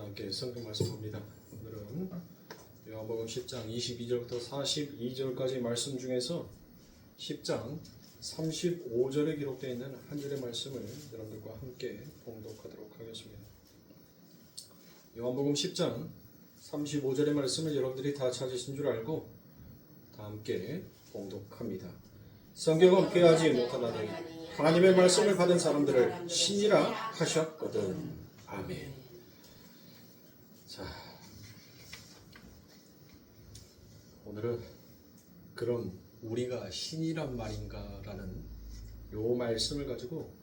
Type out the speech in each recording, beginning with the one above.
함께 성경 말씀 봅니다. 오늘은 요한복음 10장 22절부터 42절까지 말씀 중에서 10장 35절에 기록되어 있는 한 절의 말씀을 여러분들과 함께 봉독하도록 하겠습니다. 요한복음 10장 35절의 말씀을 여러분들이 다 찾으신 줄 알고 다 함께 봉독합니다. 성경은 폐하지 못하나니 하나님의 말씀을 받은 사람들을 신이라 하셨거든. 아멘. 자, 오늘은 그럼 우리가 신이란 말인가라는 요 말씀을 가지고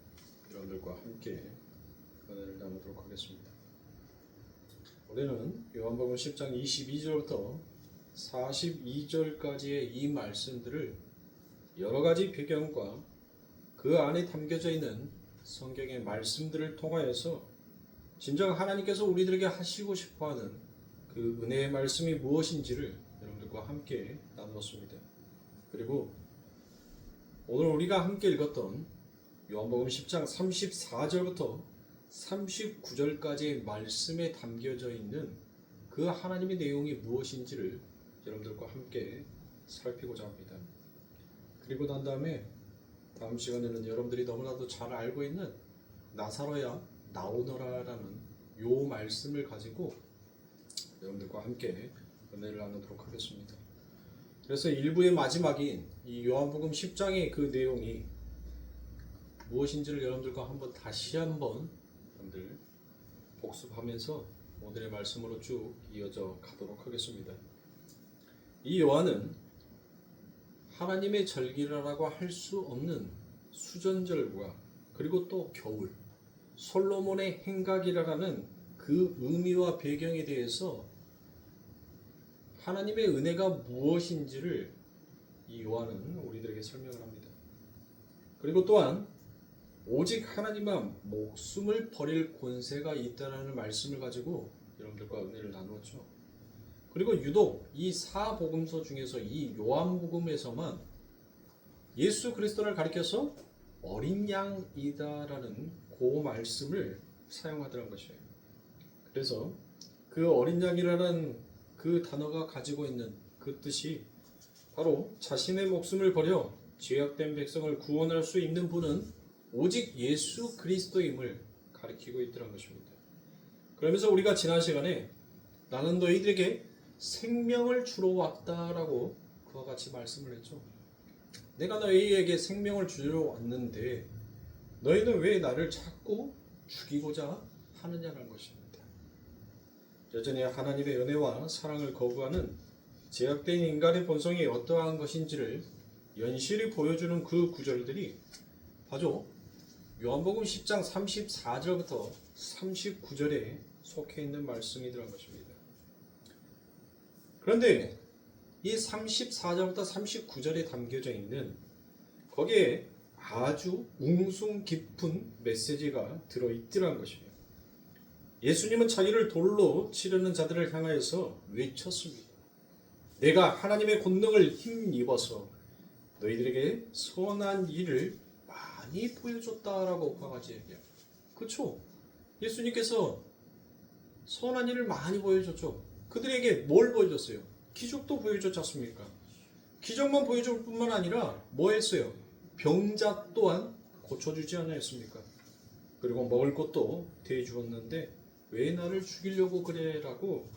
여러분들과 함께 은혜를 나누도록 하겠습니다. 우리는 요한복음 10장 22절부터 42절까지의 이 말씀들을 여러 가지 배경과 그 안에 담겨져 있는 성경의 말씀들을 통하여서 진정 하나님께서 우리들에게 하시고 싶어하는 그 은혜의 말씀이 무엇인지를 여러분들과 함께 나누었습니다. 그리고 오늘 우리가 함께 읽었던 요한복음 10장 34절부터 39절까지의 말씀에 담겨져 있는 그 하나님의 내용이 무엇인지를 여러분들과 함께 살피고자 합니다. 그리고 난 다음에 다음 시간에는 여러분들이 너무나도 잘 알고 있는 나사로야 나오너라라는 요 말씀을 가지고 여러분들과 함께 은혜를 나누도록 하겠습니다. 그래서 1부의 마지막인 이 요한복음 10장의 그 내용이 무엇인지를 여러분들과 다시 한번 여러분들 복습하면서 오늘의 말씀으로 쭉 이어져 가도록 하겠습니다. 이 요한은 하나님의 절기라고 할 수 없는 수전절과 그리고 또 겨울, 솔로몬의 행각이라는 그 의미와 배경에 대해서 하나님의 은혜가 무엇인지를 이 요한은 우리들에게 설명을 합니다. 그리고 또한 오직 하나님만 목숨을 버릴 권세가 있다라는 말씀을 가지고 여러분들과 은혜를 나누었죠. 그리고 유독 이 사복음서 중에서 이 요한복음에서만 예수 그리스도를 가리켜서 어린 양이다라는 그 말씀을 사용하더란 것이에요. 그래서 그 어린 양이라는 그 단어가 가지고 있는 그 뜻이 바로 자신의 목숨을 버려 죄악된 백성을 구원할 수 있는 분은 오직 예수 그리스도임을 가리키고 있더란 것입니다. 그러면서 우리가 지난 시간에 나는 너희들에게 생명을 주러 왔다라고 그와 같이 말씀을 했죠. 내가 너희에게 생명을 주러 왔는데 너희는 왜 나를 자꾸 죽이고자 하느냐는 것입니다. 여전히 하나님의 은혜와 사랑을 거부하는 죄악된 인간의 본성이 어떠한 것인지를 연실히 보여주는 그 구절들이 바로 요한복음 10장 34절부터 39절에 속해 있는 말씀이더란 것입니다. 그런데 이 34절부터 39절에 담겨져 있는 거기에 아주 웅숭 깊은 메시지가 들어있더란 것이에요. 예수님은 자기를 돌로 치려는 자들을 향하여서 외쳤습니다. 내가 하나님의 권능을 힘입어서 너희들에게 선한 일을 많이 보여줬다라고 그와 같이 얘기해요. 그렇죠? 예수님께서 선한 일을 많이 보여줬죠. 그들에게 뭘 보여줬어요? 기적도 보여줬지 않습니까? 기적만 보여줄 뿐만 아니라 뭐 했어요? 병자 또한 고쳐주지 않았습니까? 그리고 먹을 것도 대주었는데 왜 나를 죽이려고 그래? 라고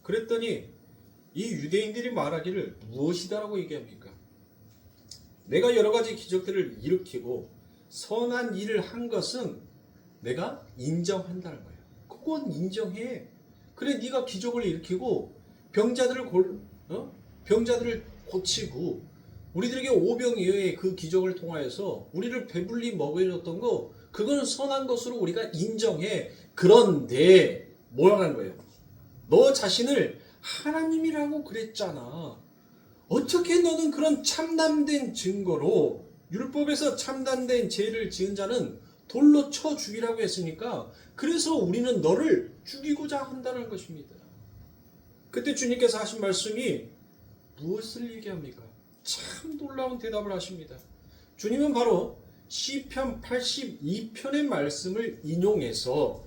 그랬더니 이 유대인들이 말하기를 무엇이다라고 얘기합니까? 내가 여러 가지 기적들을 일으키고 선한 일을 한 것은 내가 인정한다는 거예요. 그건 인정해. 그래 네가 기적을 일으키고 병자들을 고치고 우리들에게 오병이어의 그 기적을 통하여서 우리를 배불리 먹여줬던 거 그거는 선한 것으로 우리가 인정해. 그런데 뭐라는 거예요? 너 자신을 하나님이라고 그랬잖아. 어떻게 너는 그런 참담된 증거로 율법에서 참담된 죄를 지은 자는 돌로 쳐 죽이라고 했으니까 그래서 우리는 너를 죽이고자 한다는 것입니다. 그때 주님께서 하신 말씀이 무엇을 얘기합니까? 참 놀라운 대답을 하십니다. 주님은 바로 시편 82편의 말씀을 인용해서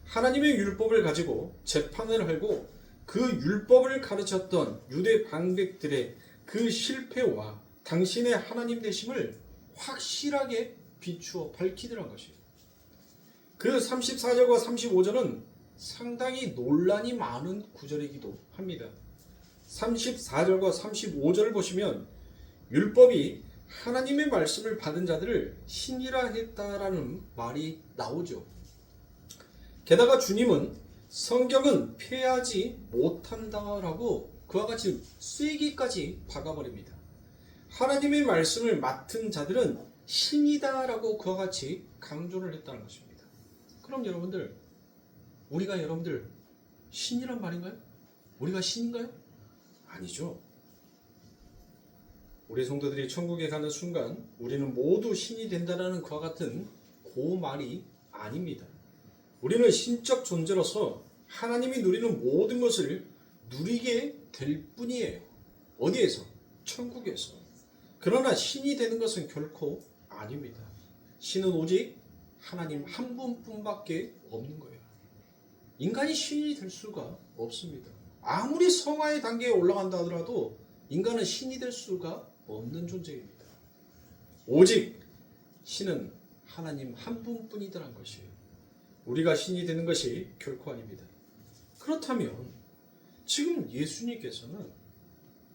하나님의 율법을 가지고 재판을 하고 그 율법을 가르쳤던 유대 방백들의 그 실패와 당신의 하나님 되심을 확실하게 비추어 밝히더란 것이에요. 그 34절과 35절은 상당히 논란이 많은 구절이기도 합니다. 34절과 35절을 보시면 율법이 하나님의 말씀을 받은 자들을 신이라 했다라는 말이 나오죠. 게다가 주님은 성경은 폐하지 못한다라고 그와 같이 쐐기까지 박아버립니다. 하나님의 말씀을 맡은 자들은 신이다라고 그와 같이 강조를 했다는 것입니다. 그럼 여러분들, 우리가 여러분들 신이란 말인가요? 우리가 신인가요? 아니죠. 우리 성도들이 천국에 가는 순간 우리는 모두 신이 된다라는 그와 같은 그 말이 아닙니다. 우리는 신적 존재로서 하나님이 누리는 모든 것을 누리게 될 뿐이에요. 어디에서? 천국에서. 그러나 신이 되는 것은 결코 아닙니다. 신은 오직 하나님 한 분뿐밖에 없는 거예요. 인간이 신이 될 수가 없습니다. 아무리 성화의 단계에 올라간다 하더라도 인간은 신이 될 수가 없는 존재입니다. 오직 신은 하나님 한 분뿐이더란 것이에요. 우리가 신이 되는 것이 결코 아닙니다. 그렇다면 지금 예수님께서는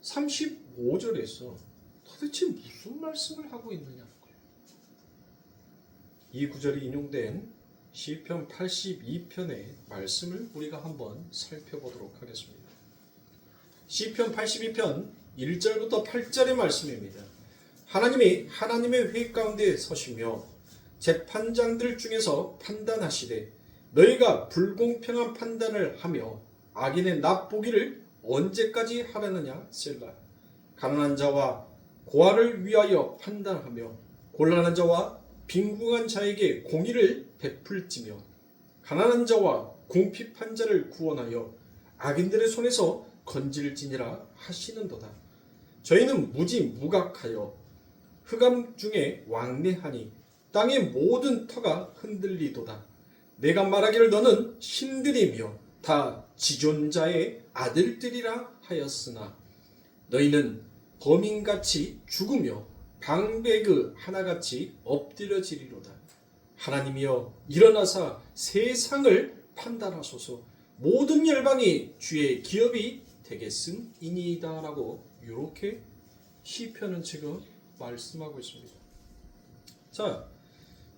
35절에서 도대체 무슨 말씀을 하고 있느냐는 거예요. 이 구절이 인용된 시편 82편의 말씀을 우리가 한번 살펴보도록 하겠습니다. 시편 82편 1절부터 8절의 말씀입니다. 하나님이 하나님의 회 가운데 서시며 재판장들 중에서 판단하시되 너희가 불공평한 판단을 하며 악인의 납보기를 언제까지 하려느냐 셀라. 가난한 자와 고아를 위하여 판단하며 곤란한 자와 빈궁한 자에게 공의를 베풀지며 가난한 자와 궁핍한 자를 구원하여 악인들의 손에서 건질지니라 하시는도다. 저희는 무지무각하여 흑암 중에 왕래하니 땅의 모든 터가 흔들리도다. 내가 말하기를 너는 신들이며 다 지존자의 아들들이라 하였으나 너희는 범인같이 죽으며 방백의 하나같이 엎드려지리로다. 하나님이여 일어나사 세상을 판단하소서. 모든 열방이 주의 기업이 되겠음이니이다 라고 이렇게 시편은 지금 말씀하고 있습니다. 자,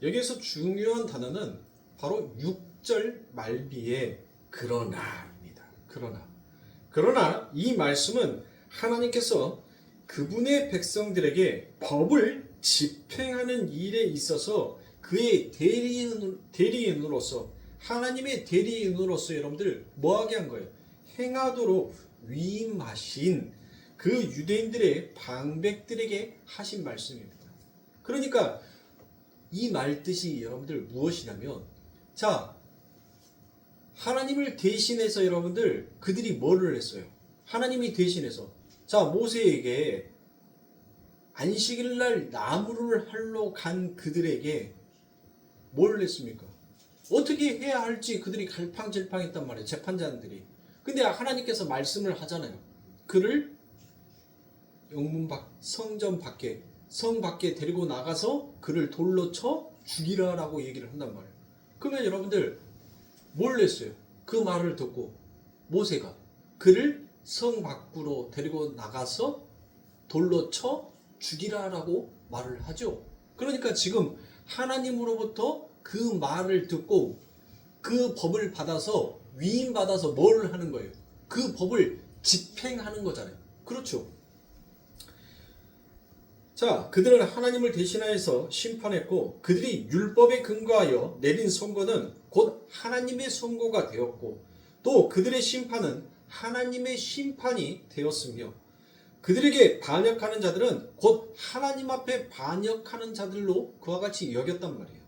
여기에서 중요한 단어는 바로 6절 말비의 그러나입니다. 그러나 이 말씀은 하나님께서 그분의 백성들에게 법을 집행하는 일에 있어서 그의 대리인으로서 하나님의 대리인으로서 여러분들 뭐하게 한 거예요? 행하도록 위임하신 그 유대인들의 방백들에게 하신 말씀입니다. 그러니까 이 말 뜻이 여러분들 무엇이냐면, 자, 하나님을 대신해서 여러분들 그들이 뭐를 했어요? 하나님이 대신해서 자, 모세에게 안식일날 나무를 하러 간 그들에게 뭘 했습니까? 어떻게 해야 할지 그들이 갈팡질팡했단 말이에요. 재판장들이. 근데 하나님께서 말씀을 하잖아요. 그를 성전 밖에, 성 밖에 데리고 나가서 그를 돌로 쳐 죽이라라고 얘기를 한단 말이에요. 그러면 여러분들 뭘 했어요? 그 말을 듣고 모세가 그를 성 밖으로 데리고 나가서 돌로 쳐 죽이라라고 말을 하죠. 그러니까 지금 하나님으로부터 그 말을 듣고 그 법을 받아서 위임받아서 뭘 하는 거예요? 그 법을 집행하는 거잖아요. 그렇죠. 자, 그들은 하나님을 대신하여서 심판했고 그들이 율법에 근거하여 내린 선고는 곧 하나님의 선고가 되었고 또 그들의 심판은 하나님의 심판이 되었으며 그들에게 반역하는 자들은 곧 하나님 앞에 반역하는 자들로 그와 같이 여겼단 말이에요.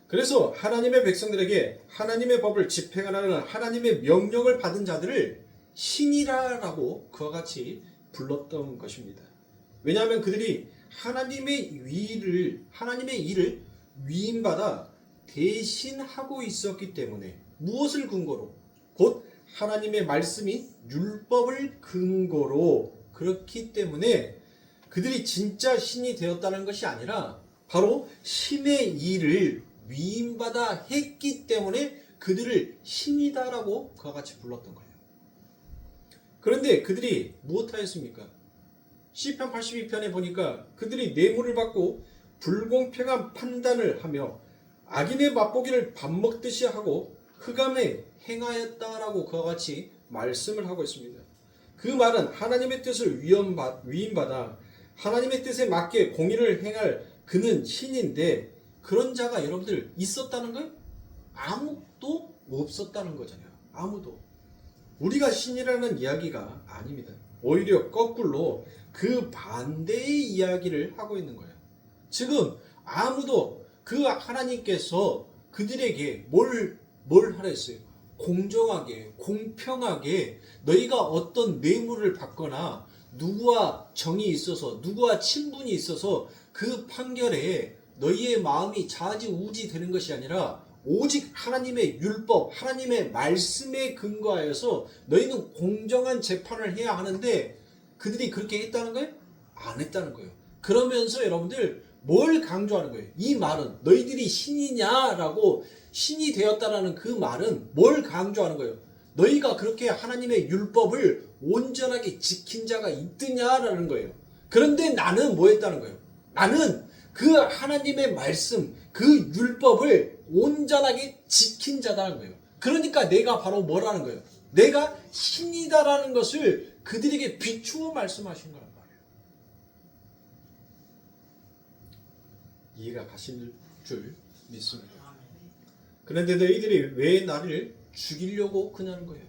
그래서 하나님의 백성들에게 하나님의 법을 집행하라는 하나님의 명령을 받은 자들을 신이라라고 그와 같이 불렀던 것입니다. 왜냐하면 그들이 하나님의 일을 위임받아 대신하고 있었기 때문에 무엇을 근거로? 곧 하나님의 말씀인 율법을 근거로. 그렇기 때문에 그들이 진짜 신이 되었다는 것이 아니라 바로 신의 일을 위임받아 했기 때문에 그들을 신이다라고 그와 같이 불렀던 거예요. 그런데 그들이 무엇하였습니까? 시편 82편에 보니까 그들이 뇌물을 받고 불공평한 판단을 하며 악인의 맛보기를 밥 먹듯이 하고 흑암에 행하였다라고 그와 같이 말씀을 하고 있습니다. 그 말은 하나님의 뜻을 위임받아 하나님의 뜻에 맞게 공의를 행할 그는 신인데 그런 자가 여러분들 있었다는 거예요? 아무도 없었다는 거잖아요. 아무도. 우리가 신이라는 이야기가 아닙니다. 오히려 거꾸로 그 반대의 이야기를 하고 있는 거예요. 지금 아무도 그 하나님께서 그들에게 뭘 하라 했어요? 공정하게, 공평하게 너희가 어떤 뇌물을 받거나 누구와 정이 있어서 누구와 친분이 있어서 그 판결에 너희의 마음이 좌지우지 되는 것이 아니라 오직 하나님의 율법, 하나님의 말씀에 근거하여서 너희는 공정한 재판을 해야 하는데 그들이 그렇게 했다는 거예요? 안 했다는 거예요. 그러면서 여러분들 뭘 강조하는 거예요? 이 말은 너희들이 신이냐라고 신이 되었다라는 그 말은 뭘 강조하는 거예요? 너희가 그렇게 하나님의 율법을 온전하게 지킨 자가 있느냐라는 거예요. 그런데 나는 뭐 했다는 거예요? 나는 그 하나님의 말씀, 그 율법을 온전하게 지킨 자다는 거예요. 그러니까 내가 바로 뭐라는 거예요? 내가 신이다라는 것을 그들에게 비추어 말씀하신 거란 말이에요. 이해가 가실 줄 믿습니다. 그런데 너희들이 왜 나를 죽이려고 그냐는 거예요.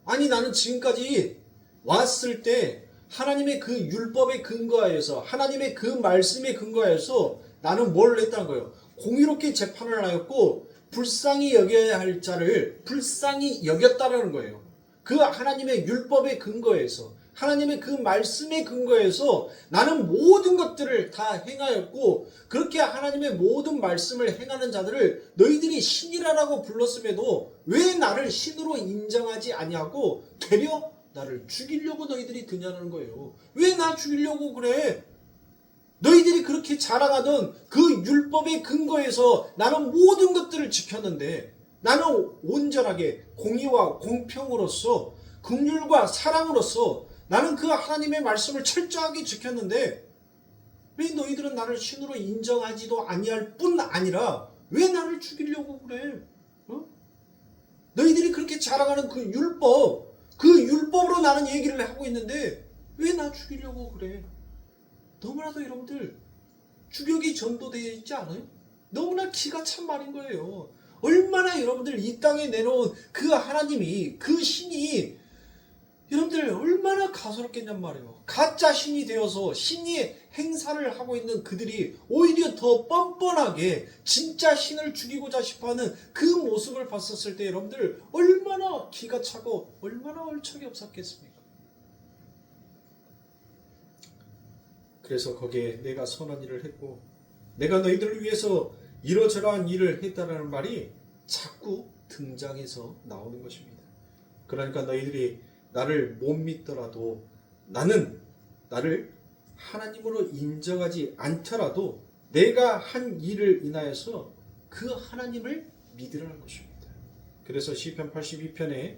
아니 나는 지금까지 왔을 때 하나님의 그 율법에 근거하여서 하나님의 그 말씀에 근거하여서 나는 뭘 했다는 거예요? 공의롭게 재판을 하였고 불쌍히 여겨야 할 자를 불쌍히 여겼다라는 거예요. 그 하나님의 율법에 근거해서 하나님의 그 말씀에 근거해서 나는 모든 것들을 다 행하였고 그렇게 하나님의 모든 말씀을 행하는 자들을 너희들이 신이라고 불렀음에도 왜 나를 신으로 인정하지 아니하고 되려 나를 죽이려고 너희들이 드냐는 거예요. 왜 나 죽이려고 그래? 너희들이 그렇게 자랑하던 그 율법의 근거에서 나는 모든 것들을 지켰는데 나는 온전하게 공의와 공평으로서 긍휼과 사랑으로서 나는 그 하나님의 말씀을 철저하게 지켰는데 왜 너희들은 나를 신으로 인정하지도 아니할 뿐 아니라 왜 나를 죽이려고 그래? 너희들이 그렇게 자랑하는 그 율법으로 나는 얘기를 하고 있는데 왜 나 죽이려고 그래? 너무나도 여러분들 주력이 전도되어 있지 않아요? 너무나 기가 찬 말인 거예요. 얼마나 여러분들 이 땅에 내놓은 그 하나님이 그 신이 여러분들 얼마나 가소롭겠냔 말이에요. 가짜 신이 되어서 신의 행사를 하고 있는 그들이 오히려 더 뻔뻔하게 진짜 신을 죽이고자 싶어하는 그 모습을 봤었을 때 여러분들 얼마나 기가 차고 얼마나 얼척이 없었겠습니까? 그래서 거기에 내가 선한 일을 했고 내가 너희들을 위해서 이러저러한 일을 했다라는 말이 자꾸 등장해서 나오는 것입니다. 그러니까 너희들이 나를 못 믿더라도 나를 하나님으로 인정하지 않더라도 내가 한 일을 인하여서 그 하나님을 믿으라는 것입니다. 그래서 시편 82편에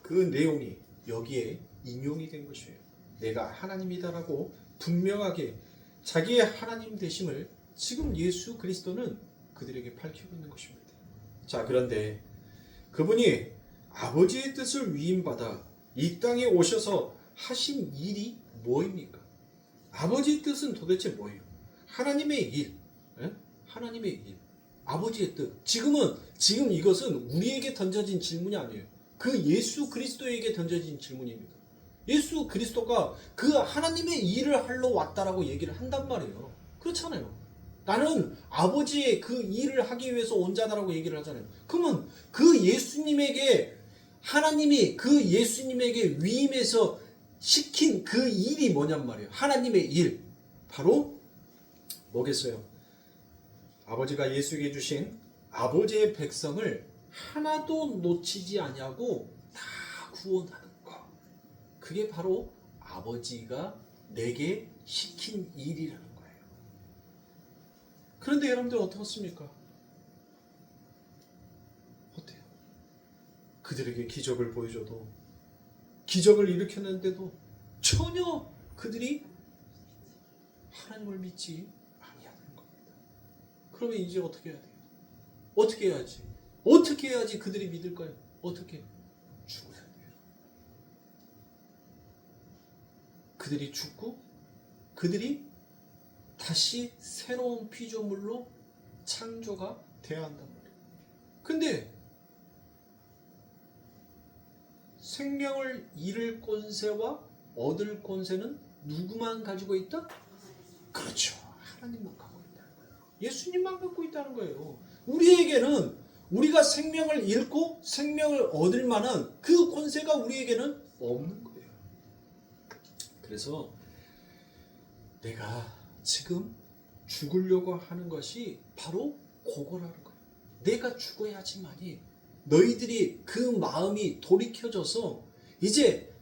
그 내용이 여기에 인용이 된 것이에요. 내가 하나님이다라고 분명하게 자기의 하나님 되심을 지금 예수 그리스도는 그들에게 밝히고 있는 것입니다. 자, 그런데 그분이 아버지의 뜻을 위임받아 이 땅에 오셔서 하신 일이 뭐입니까? 아버지의 뜻은 도대체 뭐예요? 하나님의 일, 하나님의 일, 아버지의 뜻. 지금 이것은 우리에게 던져진 질문이 아니에요. 그 예수 그리스도에게 던져진 질문입니다. 예수 그리스도가 그 하나님의 일을 하러 왔다라고 얘기를 한단 말이에요. 그렇잖아요. 나는 아버지의 그 일을 하기 위해서 온 자다라고 얘기를 하잖아요. 그러면 그 예수님에게 하나님이 그 예수님에게 위임해서 시킨 그 일이 뭐냔 말이에요. 하나님의 일. 바로 뭐겠어요? 아버지가 예수에게 주신 아버지의 백성을 하나도 놓치지 아니하고 다 구원하는 것. 그게 바로 아버지가 내게 시킨 일이라는 거예요. 그런데 여러분들 어떻습니까? 어때요? 그들에게 기적을 보여줘도, 기적을 일으켰는데도 전혀 그들이 하나님을 믿지 아니하는 겁니다. 그러면 이제 어떻게 해야 돼요? 어떻게 해야지? 어떻게 해야지 그들이 믿을까요? 어떻게? 죽어야 돼요. 그들이 죽고 그들이 다시 새로운 피조물로 창조가 돼야 한단 말이에요. 근데 생명을 잃을 권세와 얻을 권세는 누구만 가지고 있다? 그렇죠. 하나님만 갖고 있다는 거예요. 예수님만 갖고 있다는 거예요. 우리에게는 우리가 생명을 잃고 생명을 얻을 만한 그 권세가 우리에게는 없는 거예요. 그래서 내가 지금 죽으려고 하는 것이 바로 그거라는 거예요. 내가 죽어야지만이 너희들이 그 마음이 돌이켜져서 이제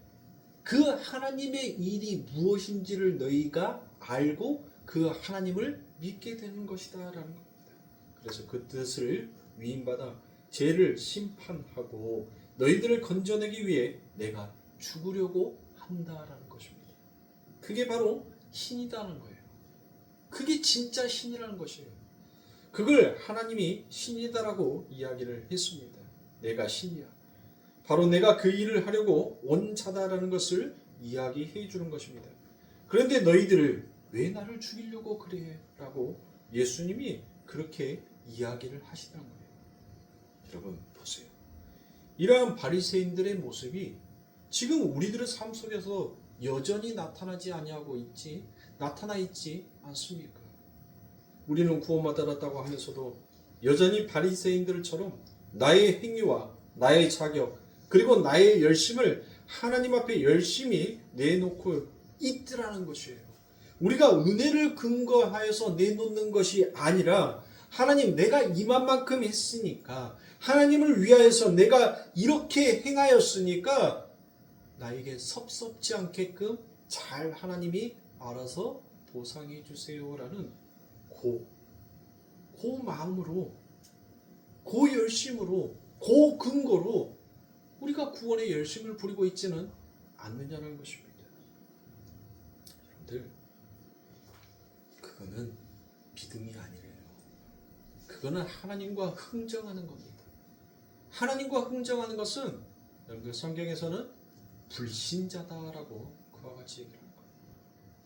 그 하나님의 일이 무엇인지를 너희가 알고 그 하나님을 믿게 되는 것이다 라는 겁니다. 그래서 그 뜻을 위임받아 죄를 심판하고 너희들을 건져내기 위해 내가 죽으려고 한다라는 것입니다. 그게 바로 신이라는 거예요. 그게 진짜 신이라는 것이에요. 그걸 하나님이 신이다라고 이야기를 했습니다. 내가 신이야. 바로 내가 그 일을 하려고 온 자다라는 것을 이야기해 주는 것입니다. 그런데 너희들을 왜 나를 죽이려고 그래? 라고 예수님이 그렇게 이야기를 하시더란 거예요. 여러분 보세요. 이러한 바리새인들의 모습이 지금 우리들의 삶 속에서 여전히 나타나 있지 않습니까? 우리는 구원받았다고 하면서도 여전히 바리새인들처럼 나의 행위와 나의 자격 그리고 나의 열심을 하나님 앞에 열심히 내놓고 있더라는 것이에요. 우리가 은혜를 근거하여서 내놓는 것이 아니라 하나님 내가 이만큼 했으니까 하나님을 위하여서 내가 이렇게 행하였으니까 나에게 섭섭지 않게끔 잘 하나님이 알아서 보상해 주세요라는 그 마음으로 그 열심으로 그 근거로 우리가 구원의 열심을 부리고 있지는 않느냐는 것입니다. 여러분들 그거는 믿음이 아니래요. 그거는 하나님과 흥정하는 겁니다. 하나님과 흥정하는 것은 여러분들 성경에서는 불신자다라고 그와 같이 얘기를 합니다.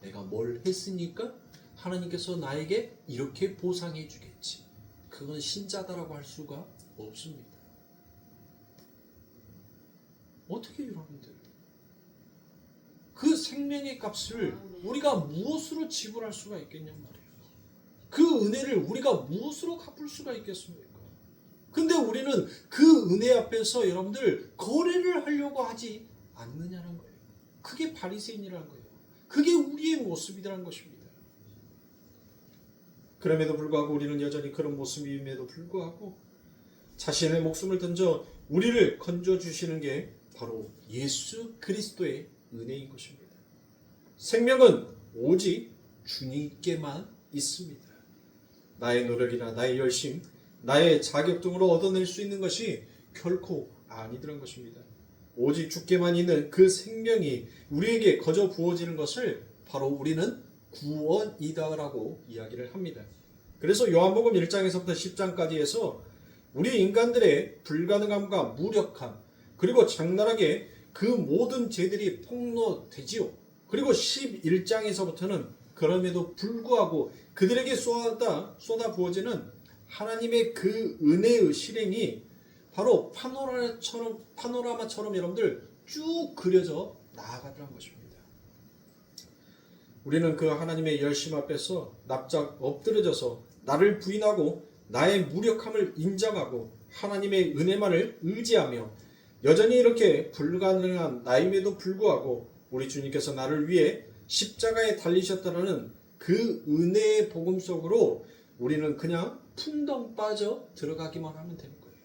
내가 뭘 했으니까 하나님께서 나에게 이렇게 보상해 주겠지. 그건 신자다라고 할 수가 없습니다. 어떻게 여러분들 그 생명의 값을 우리가 무엇으로 지불할 수가 있겠냔 말이에요. 그 은혜를 우리가 무엇으로 갚을 수가 있겠습니까? 근데 우리는 그 은혜 앞에서 여러분들 거래를 하려고 하지 않느냐는 거예요. 그게 바리새인이라는 거예요. 그게 우리의 모습이라는 것입니다. 그럼에도 불구하고 우리는 여전히 그런 모습임에도 불구하고 자신의 목숨을 던져 우리를 건져주시는 게 바로 예수 그리스도의 은혜인 것입니다. 생명은 오직 주님께만 있습니다. 나의 노력이나 나의 열심, 나의 자격 등으로 얻어낼 수 있는 것이 결코 아니더란 것입니다. 오직 주께만 있는 그 생명이 우리에게 거저 부어지는 것을 바로 우리는 구원이다라고 이야기를 합니다. 그래서 요한복음 1장에서부터 10장까지 해서 우리 인간들의 불가능함과 무력함 그리고 장난하게 그 모든 죄들이 폭로되지요. 그리고 11장에서부터는 그럼에도 불구하고 그들에게 쏟아 부어지는 하나님의 그 은혜의 실행이 바로 파노라마처럼 여러분들 쭉 그려져 나아가더란 것입니다. 우리는 그 하나님의 열심 앞에서 납작 엎드려져서 나를 부인하고 나의 무력함을 인정하고 하나님의 은혜만을 의지하며 여전히 이렇게 불가능한 나임에도 불구하고 우리 주님께서 나를 위해 십자가에 달리셨다는 그 은혜의 복음 속으로 우리는 그냥 풍덩 빠져 들어가기만 하면 되는 거예요.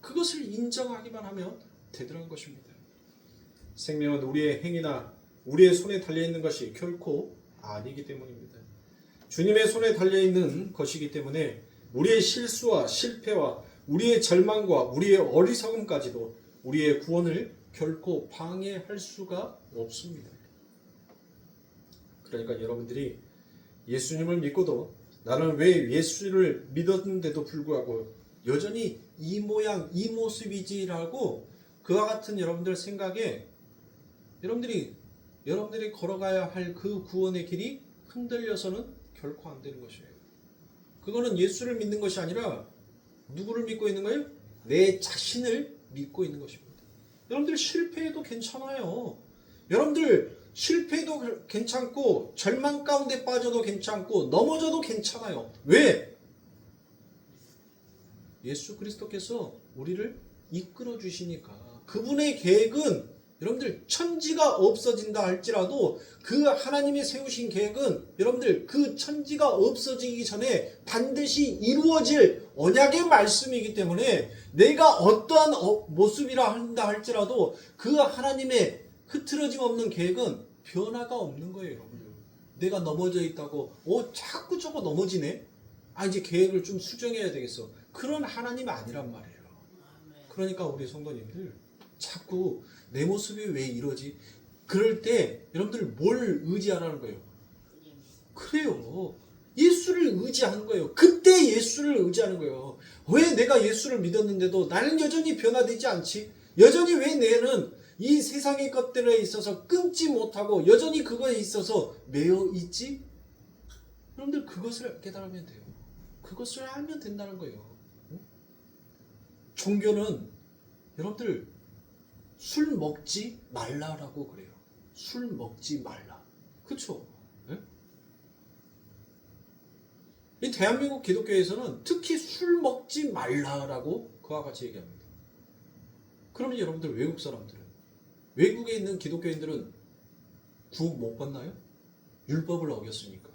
그것을 인정하기만 하면 되더란 것입니다. 생명은 우리의 행위나 우리의 손에 달려있는 것이 결코 아니기 때문입니다. 주님의 손에 달려있는 것이기 때문에 우리의 실수와 실패와 우리의 절망과 우리의 어리석음까지도 우리의 구원을 결코 방해할 수가 없습니다. 그러니까 여러분들이 예수님을 믿고도 나는 왜 예수를 믿었는데도 불구하고 여전히 이 모양 이 모습이지라고 그와 같은 여러분들 생각에 여러분들이 걸어가야 할 그 구원의 길이 흔들려서는 결코 안 되는 것이에요. 그거는 예수를 믿는 것이 아니라 누구를 믿고 있는 거예요? 내 자신을 믿고 있는 것입니다. 여러분들 실패해도 괜찮아요. 여러분들 실패해도 괜찮고 절망 가운데 빠져도 괜찮고 넘어져도 괜찮아요. 왜? 예수 그리스도께서 우리를 이끌어 주시니까. 그분의 계획은 여러분들 천지가 없어진다 할지라도 그 하나님이 세우신 계획은 여러분들 그 천지가 없어지기 전에 반드시 이루어질 언약의 말씀이기 때문에 내가 어떠한 모습이라 한다 할지라도 그 하나님의 흐트러짐 없는 계획은 변화가 없는 거예요. 여러분들. 내가 넘어져 있다고 자꾸 저거 넘어지네? 이제 계획을 좀 수정해야 되겠어. 그런 하나님이 아니란 말이에요. 그러니까 우리 성도님들 자꾸 내 모습이 왜 이러지? 그럴 때 여러분들 뭘 의지하라는 거예요? 그래요. 예수를 의지하는 거예요. 그때 예수를 의지하는 거예요. 왜 내가 예수를 믿었는데도 나는 여전히 변화되지 않지? 여전히 왜 내는 이 세상의 것들에 있어서 끊지 못하고 여전히 그거에 있어서 매여 있지? 여러분들 그것을 깨달으면 돼요. 그것을 알면 된다는 거예요. 종교는 여러분들 술 먹지 말라라고 그래요. 술 먹지 말라. 그렇죠? 이 대한민국 기독교에서는 특히 술 먹지 말라라고 그와 같이 얘기합니다. 그러면 여러분들 외국 사람들은 외국에 있는 기독교인들은 구원 못 받나요? 율법을 어겼으니까.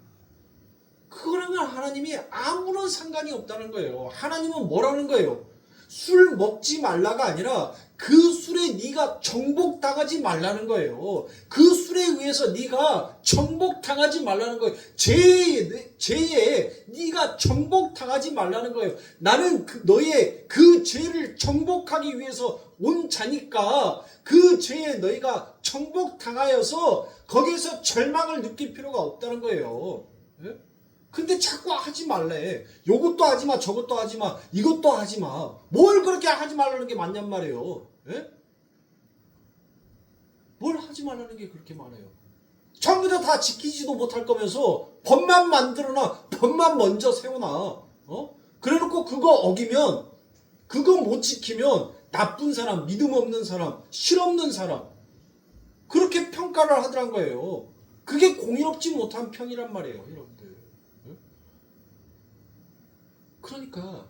그거랑은 하나님이 아무런 상관이 없다는 거예요. 하나님은 뭐라는 거예요? 술 먹지 말라가 아니라 그 술에 네가 정복당하지 말라는 거예요. 그 술에 의해서 네가 정복당하지 말라는 거예요. 죄에 네가 정복당하지 말라는 거예요. 나는 너의 그 죄를 정복하기 위해서 온 자니까 그 죄에 너희가 정복당하여서 거기에서 절망을 느낄 필요가 없다는 거예요. 예? 근데 자꾸 하지 말래. 요것도 하지 마, 저것도 하지 마, 이것도 하지 마. 뭘 그렇게 하지 말라는 게 맞냔 말이에요. 예? 뭘 하지 말라는 게 그렇게 많아요. 전부 다 지키지도 못할 거면서 법만 만들어놔, 법만 먼저 세워놔. 그래놓고 그거 어기면, 그거 못 지키면 나쁜 사람, 믿음 없는 사람, 실없는 사람 그렇게 평가를 하더란 거예요. 그게 공의롭지 못한 평이란 말이에요, 여러분들. 그러니까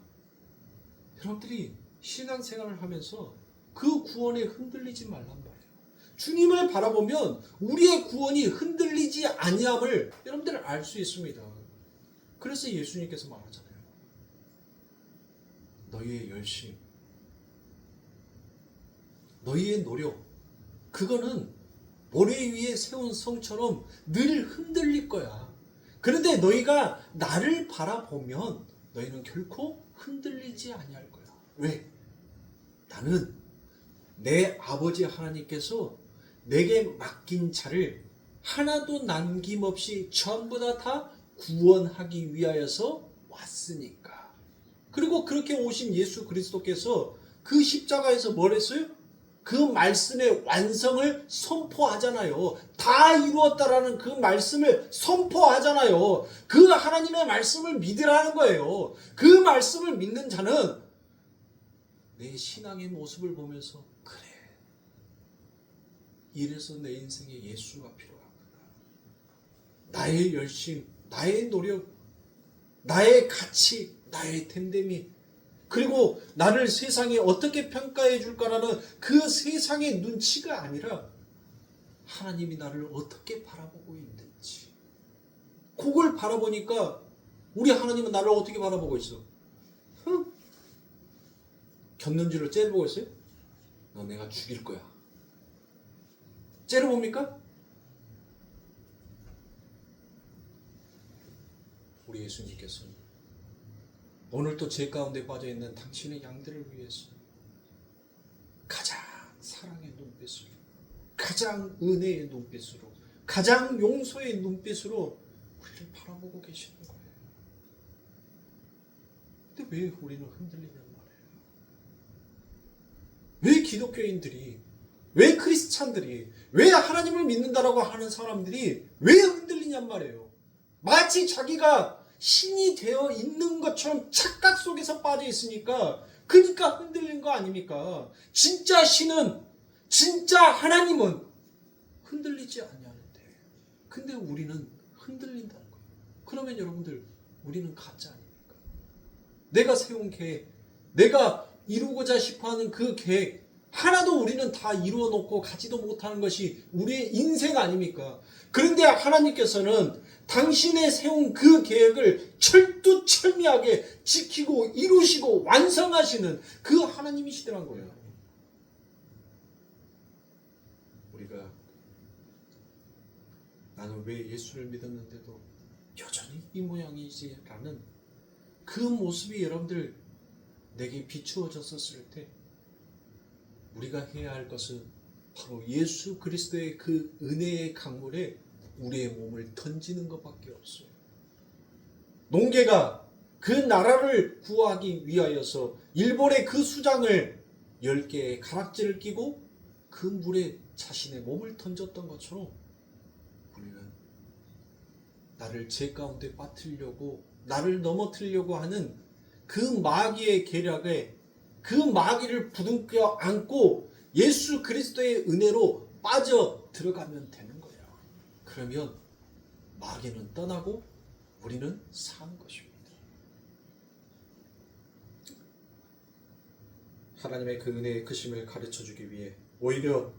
여러분들이 신앙생활을 하면서 그 구원에 흔들리지 말란 말이에요. 주님을 바라보면 우리의 구원이 흔들리지 아니함을 여러분들 알 수 있습니다. 그래서 예수님께서 말하잖아요. 너희의 열심, 너희의 노력, 그거는 모래 위에 세운 성처럼 늘 흔들릴 거야. 그런데 너희가 나를 바라보면 너희는 결코 흔들리지 아니할 거야. 왜? 나는 내 아버지 하나님께서 내게 맡긴 자를 하나도 남김없이 전부 다 구원하기 위하여서 왔으니까. 그리고 그렇게 오신 예수 그리스도께서 그 십자가에서 뭘 했어요? 그 말씀의 완성을 선포하잖아요. 다 이루었다라는 그 말씀을 선포하잖아요. 그 하나님의 말씀을 믿으라는 거예요. 그 말씀을 믿는 자는 내 신앙의 모습을 보면서 그래, 이래서 내 인생에 예수가 필요하구나. 나의 열심, 나의 노력, 나의 가치, 나의 됨됨이, 그리고 나를 세상이 어떻게 평가해 줄까라는 그 세상의 눈치가 아니라 하나님이 나를 어떻게 바라보고 있는지, 그걸 바라보니까 우리 하나님은 나를 어떻게 바라보고 있어? 응? 곁눈질로 째려보고 있어요? 너 내가 죽일 거야. 째려봅니까? 우리 예수님께서는 오늘도 죄 가운데 빠져있는 당신의 양들을 위해서 가장 사랑의 눈빛으로, 가장 은혜의 눈빛으로, 가장 용서의 눈빛으로 우리를 바라보고 계시는 거예요. 근데 왜 우리는 흔들리냔 말이에요. 왜 기독교인들이, 왜 크리스찬들이, 왜 하나님을 믿는다라고 하는 사람들이 왜 흔들리냔 말이에요. 마치 자기가 신이 되어 있는 것처럼 착각 속에서 빠져 있으니까 그러니까 흔들린 거 아닙니까? 진짜 신은, 진짜 하나님은 흔들리지 않냐는데, 근데 우리는 흔들린다는 거예요. 그러면 여러분들, 우리는 가짜 아닙니까? 내가 세운 계획, 내가 이루고자 싶어하는 그 계획 하나도 우리는 다 이루어 놓고 가지도 못하는 것이 우리의 인생 아닙니까? 그런데 하나님께서는 당신의 세운 그 계획을 철두철미하게 지키고 이루시고 완성하시는 그 하나님이시더란 거예요. 우리가 나는 왜 예수를 믿었는데도 여전히 이 모양이지 라는 그 모습이 여러분들 내게 비추어졌었을 때 우리가 해야 할 것은 바로 예수 그리스도의 그 은혜의 강물에 우리의 몸을 던지는 것밖에 없어요. 농개가 그 나라를 구하기 위하여서 일본의 그 수장을 10개의 가락지를 끼고 그 물에 자신의 몸을 던졌던 것처럼 우리는 나를 죄 가운데 빠뜨리려고, 나를 넘어뜨리려고 하는 그 마귀의 계략에, 그 마귀를 부둥켜 안고 예수 그리스도의 은혜로 빠져 들어가면 되는 거예요. 그러면 마귀는 떠나고 우리는 사는 것입니다. 하나님의 그 은혜의 크심을 가르쳐주기 위해 오히려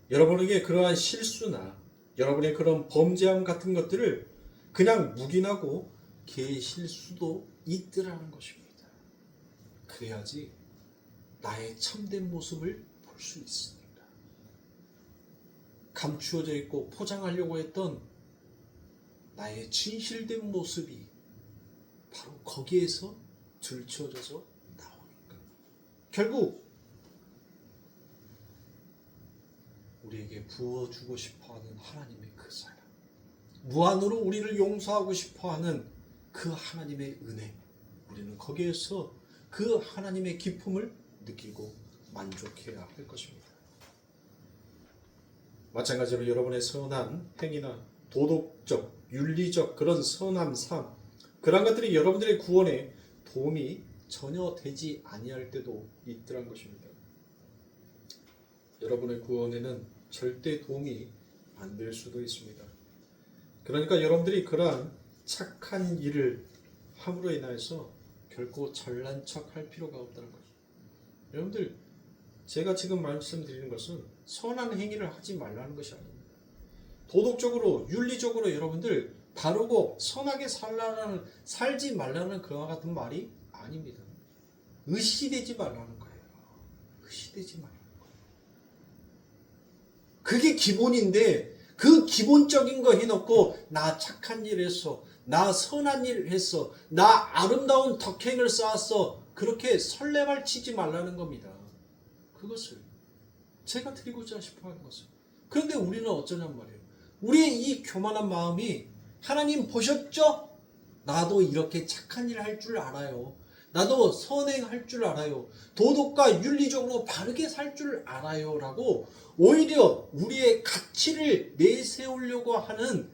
여러분에게 그러한 실수나 여러분의 그런 범죄함 같은 것들을 그냥 묵인하고 계실 수도 있더라는 것입니다. 그래야지 나의 참된 모습을 볼 수 있습니다. 감추어져 있고 포장하려고 했던 나의 진실된 모습이 바로 거기에서 들춰져서 나오니까 결국 우리에게 부어주고 싶어하는 하나님의 그 사랑, 무한으로 우리를 용서하고 싶어하는 그 하나님의 은혜, 우리는 거기에서 그 하나님의 기쁨을 느끼고 만족해야 할 것입니다. 마찬가지로 여러분의 선한 행위나 도덕적, 윤리적 그런 선한 삶, 그런 것들이 여러분들의 구원에 도움이 전혀 되지 아니할 때도 있더란 것입니다. 여러분의 구원에는 절대 도움이 안 될 수도 있습니다. 그러니까 여러분들이 그러한 착한 일을 함으로 인하여서 결코 잘난 척할 필요가 없다는 거죠. 여러분들, 제가 지금 말씀드리는 것은 선한 행위를 하지 말라는 것이 아닙니다. 도덕적으로, 윤리적으로 여러분들 바르고 선하게 살지 말라는 그와 같은 말이 아닙니다. 의시되지 말라는 거예요. 의시되지 말라는 거예요. 그게 기본인데 그 기본적인 거 해놓고 나 착한 일 했어, 나 선한 일 했어, 나 아름다운 덕행을 쌓았어, 그렇게 설레발 치지 말라는 겁니다. 그것을 제가 드리고자 싶어하는 것을. 그런데 우리는 어쩌냔 말이에요. 우리의 이 교만한 마음이 하나님 보셨죠? 나도 이렇게 착한 일 할 줄 알아요. 나도 선행할 줄 알아요. 도덕과 윤리적으로 바르게 살 줄 알아요. 라고 오히려 우리의 가치를 내세우려고 하는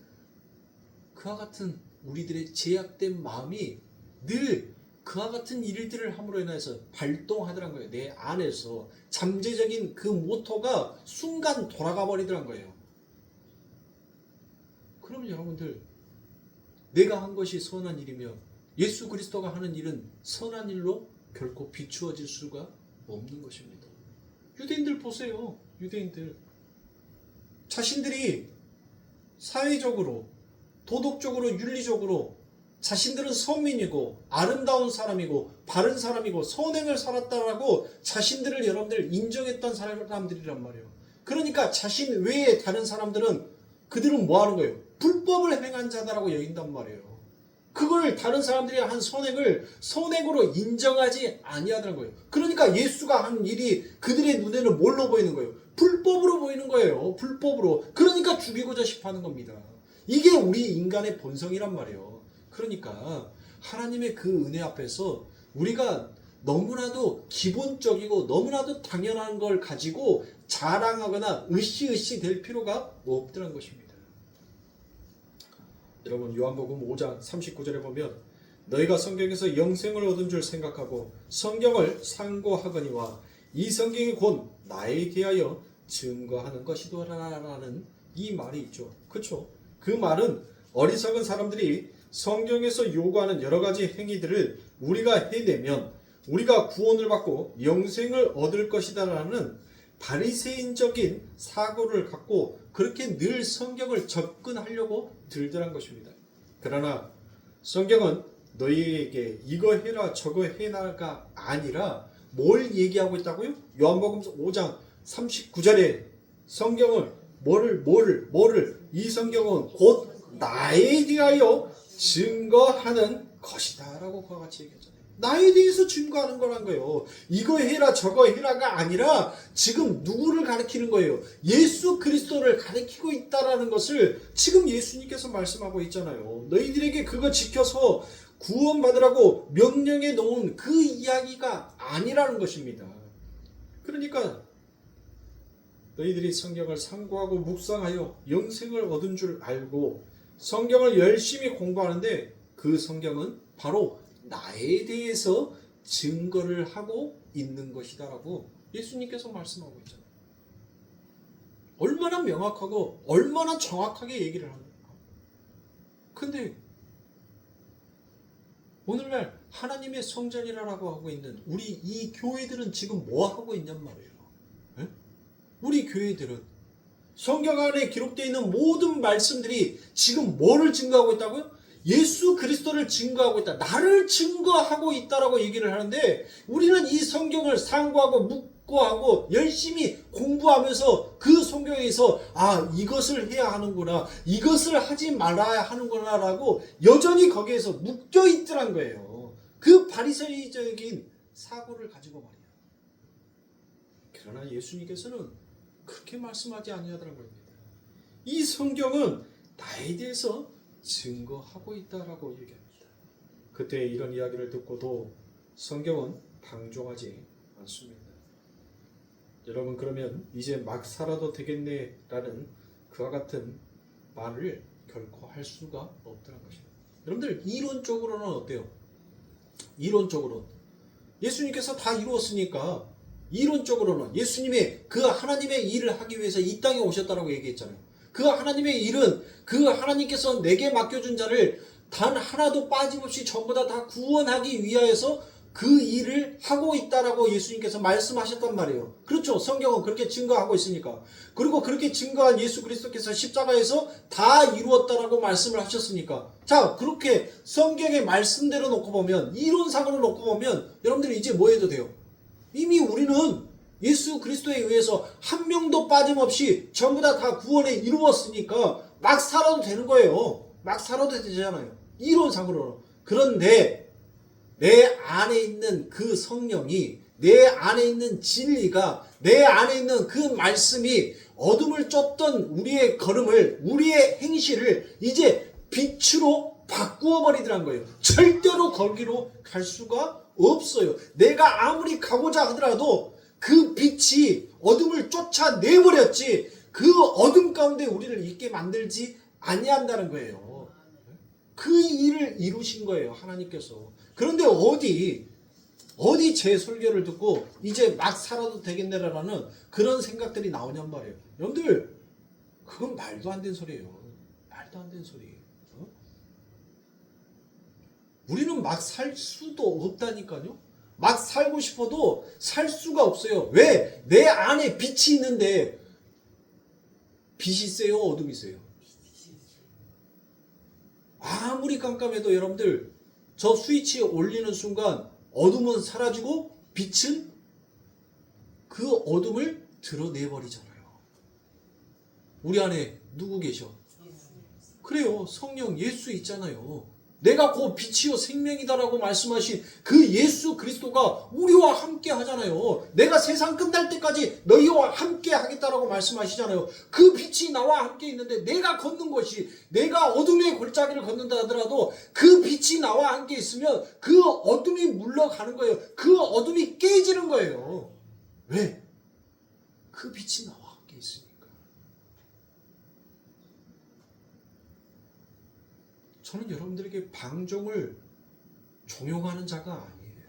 그와 같은 우리들의 제약된 마음이 늘 그와 같은 일들을 함으로 인해서 발동하더란 거예요. 내 안에서 잠재적인 그 모토가 순간 돌아가 버리더란 거예요. 그러면 여러분들, 내가 한 것이 선한 일이며 예수 그리스도가 하는 일은 선한 일로 결코 비추어질 수가 없는 것입니다. 유대인들 보세요. 유대인들 자신들이 사회적으로, 도덕적으로, 윤리적으로 자신들은 선민이고 아름다운 사람이고 바른 사람이고 선행을 살았다라고 자신들을 여러분들 인정했던 사람들이란 말이에요. 그러니까 자신 외에 다른 사람들은 그들은 뭐 하는 거예요? 불법을 행한 자다라고 여긴단 말이에요. 그걸 다른 사람들이 한 선행을 선행으로 인정하지 아니하다는 거예요. 그러니까 예수가 한 일이 그들의 눈에는 뭘로 보이는 거예요? 불법으로 보이는 거예요. 불법으로. 그러니까 죽이고자 싶어하는 겁니다. 이게 우리 인간의 본성이란 말이에요. 그러니까 하나님의 그 은혜 앞에서 우리가 너무나도 기본적이고 너무나도 당연한 걸 가지고 자랑하거나 으쌰으쌰 될 필요가 없다는 것입니다. 여러분 요한복음 5장 39절에 보면 너희가 성경에서 영생을 얻은 줄 생각하고 성경을 상고하거니와 이 성경이 곧 나에 대하여 증거하는 것이더라라는 이 말이 있죠. 그렇죠? 그 말은 어리석은 사람들이 성경에서 요구하는 여러 가지 행위들을 우리가 해내면 우리가 구원을 받고 영생을 얻을 것이다라는 바리새인적인 사고를 갖고 그렇게 늘 성경을 접근하려고 들더란 것입니다. 그러나 성경은 너희에게 이거 해라 저거 해라가 아니라 뭘 얘기하고 있다고요? 요한복음 5장 39절에 성경은 뭐를 이 성경은 곧 나에 대하여 증거하는 것이다 라고 그와 같이 얘기했잖아요. 나에 대해서 증거하는 거란 거예요. 이거 해라 저거 해라가 아니라 지금 누구를 가리키는 거예요? 예수 그리스도를 가리키고 있다라는 것을 지금 예수님께서 말씀하고 있잖아요. 너희들에게 그거 지켜서 구원받으라고 명령해 놓은 그 이야기가 아니라는 것입니다. 그러니까 너희들이 성경을 상고하고 묵상하여 영생을 얻은 줄 알고 성경을 열심히 공부하는데 그 성경은 바로 나에 대해서 증거를 하고 있는 것이다 라고 예수님께서 말씀하고 있잖아요. 얼마나 명확하고 얼마나 정확하게 얘기를 합니까? 근데 오늘날 하나님의 성전이라고 하고 있는 우리 이 교회들은 지금 뭐 하고 있냔 말이에요. 에? 우리 교회들은 성경 안에 기록되어 있는 모든 말씀들이 지금 뭐를 증거하고 있다고요? 예수 그리스도를 증거하고 있다. 나를 증거하고 있다라고 얘기를 하는데 우리는 이 성경을 상고하고 묵고하고 열심히 공부하면서 그 성경에서 이것을 해야 하는구나. 이것을 하지 말아야 하는구나 라고 여전히 거기에서 묶여 있더란 거예요. 그 바리새인적인 사고를 가지고 말이야. 그러나 예수님께서는 그렇게 말씀하지 아니하더란 겁니다. 이 성경은 나에 대해서 증거하고 있다라고 얘기합니다. 그때 이런 이야기를 듣고도 성경은 방종하지 않습니다. 여러분 그러면 이제 막 살아도 되겠네라는 그와 같은 말을 결코 할 수가 없다는 것입니다. 여러분들 이론적으로는 어때요? 이론적으로 예수님께서 다 이루었으니까 이론적으로는 예수님의 그 하나님의 일을 하기 위해서 이 땅에 오셨다라고 얘기했잖아요. 그 하나님의 일은 그 하나님께서 내게 맡겨준 자를 단 하나도 빠짐없이 전부 다 구원하기 위하여서 그 일을 하고 있다라고 예수님께서 말씀하셨단 말이에요. 그렇죠. 성경은 그렇게 증거하고 있으니까. 그리고 그렇게 증거한 예수 그리스도께서 십자가에서 다 이루었다라고 말씀을 하셨으니까. 자, 그렇게 성경의 말씀대로 놓고 보면 이론상으로 놓고 보면 여러분들이 이제 뭐 해도 돼요? 이미 우리는 예수 그리스도에 의해서 한 명도 빠짐없이 전부 다 구원에 이루었으니까 막 살아도 되는 거예요. 막 살아도 되잖아요. 이론상으로는. 그런데 내 안에 있는 그 성령이, 내 안에 있는 진리가, 내 안에 있는 그 말씀이 어둠을 쫓던 우리의 걸음을, 우리의 행실을 이제 빛으로 바꾸어 버리더란 거예요. 절대로 거기로 갈 수가 없어요. 내가 아무리 가고자 하더라도 그 빛이 어둠을 쫓아내버렸지 그 어둠 가운데 우리를 있게 만들지 아니한다는 거예요. 그 일을 이루신 거예요, 하나님께서. 그런데 어디 제 설교를 듣고 이제 막 살아도 되겠네라는 그런 생각들이 나오냔 말이에요. 여러분들 그건 말도 안 되는 소리예요. 말도 안 되는 소리. 우리는 막 살 수도 없다니까요. 막 살고 싶어도 살 수가 없어요. 왜? 내 안에 빛이 있는데 빛이 세요? 어둠이 세요? 아무리 깜깜해도 여러분들 저 스위치 올리는 순간 어둠은 사라지고 빛은 그 어둠을 드러내버리잖아요. 우리 안에 누구 계셔? 그래요. 성령 예수 있잖아요. 내가 그 빛이요 생명이다라고 말씀하신 그 예수 그리스도가 우리와 함께 하잖아요. 내가 세상 끝날 때까지 너희와 함께 하겠다라고 말씀하시잖아요. 그 빛이 나와 함께 있는데 내가 걷는 것이, 내가 어둠의 골짜기를 걷는다 하더라도 그 빛이 나와 함께 있으면 그 어둠이 물러가는 거예요. 그 어둠이 깨지는 거예요. 왜? 그 빛이 나와 함께 있으니까. 저는 여러분들에게 방종을 종용하는 자가 아니에요.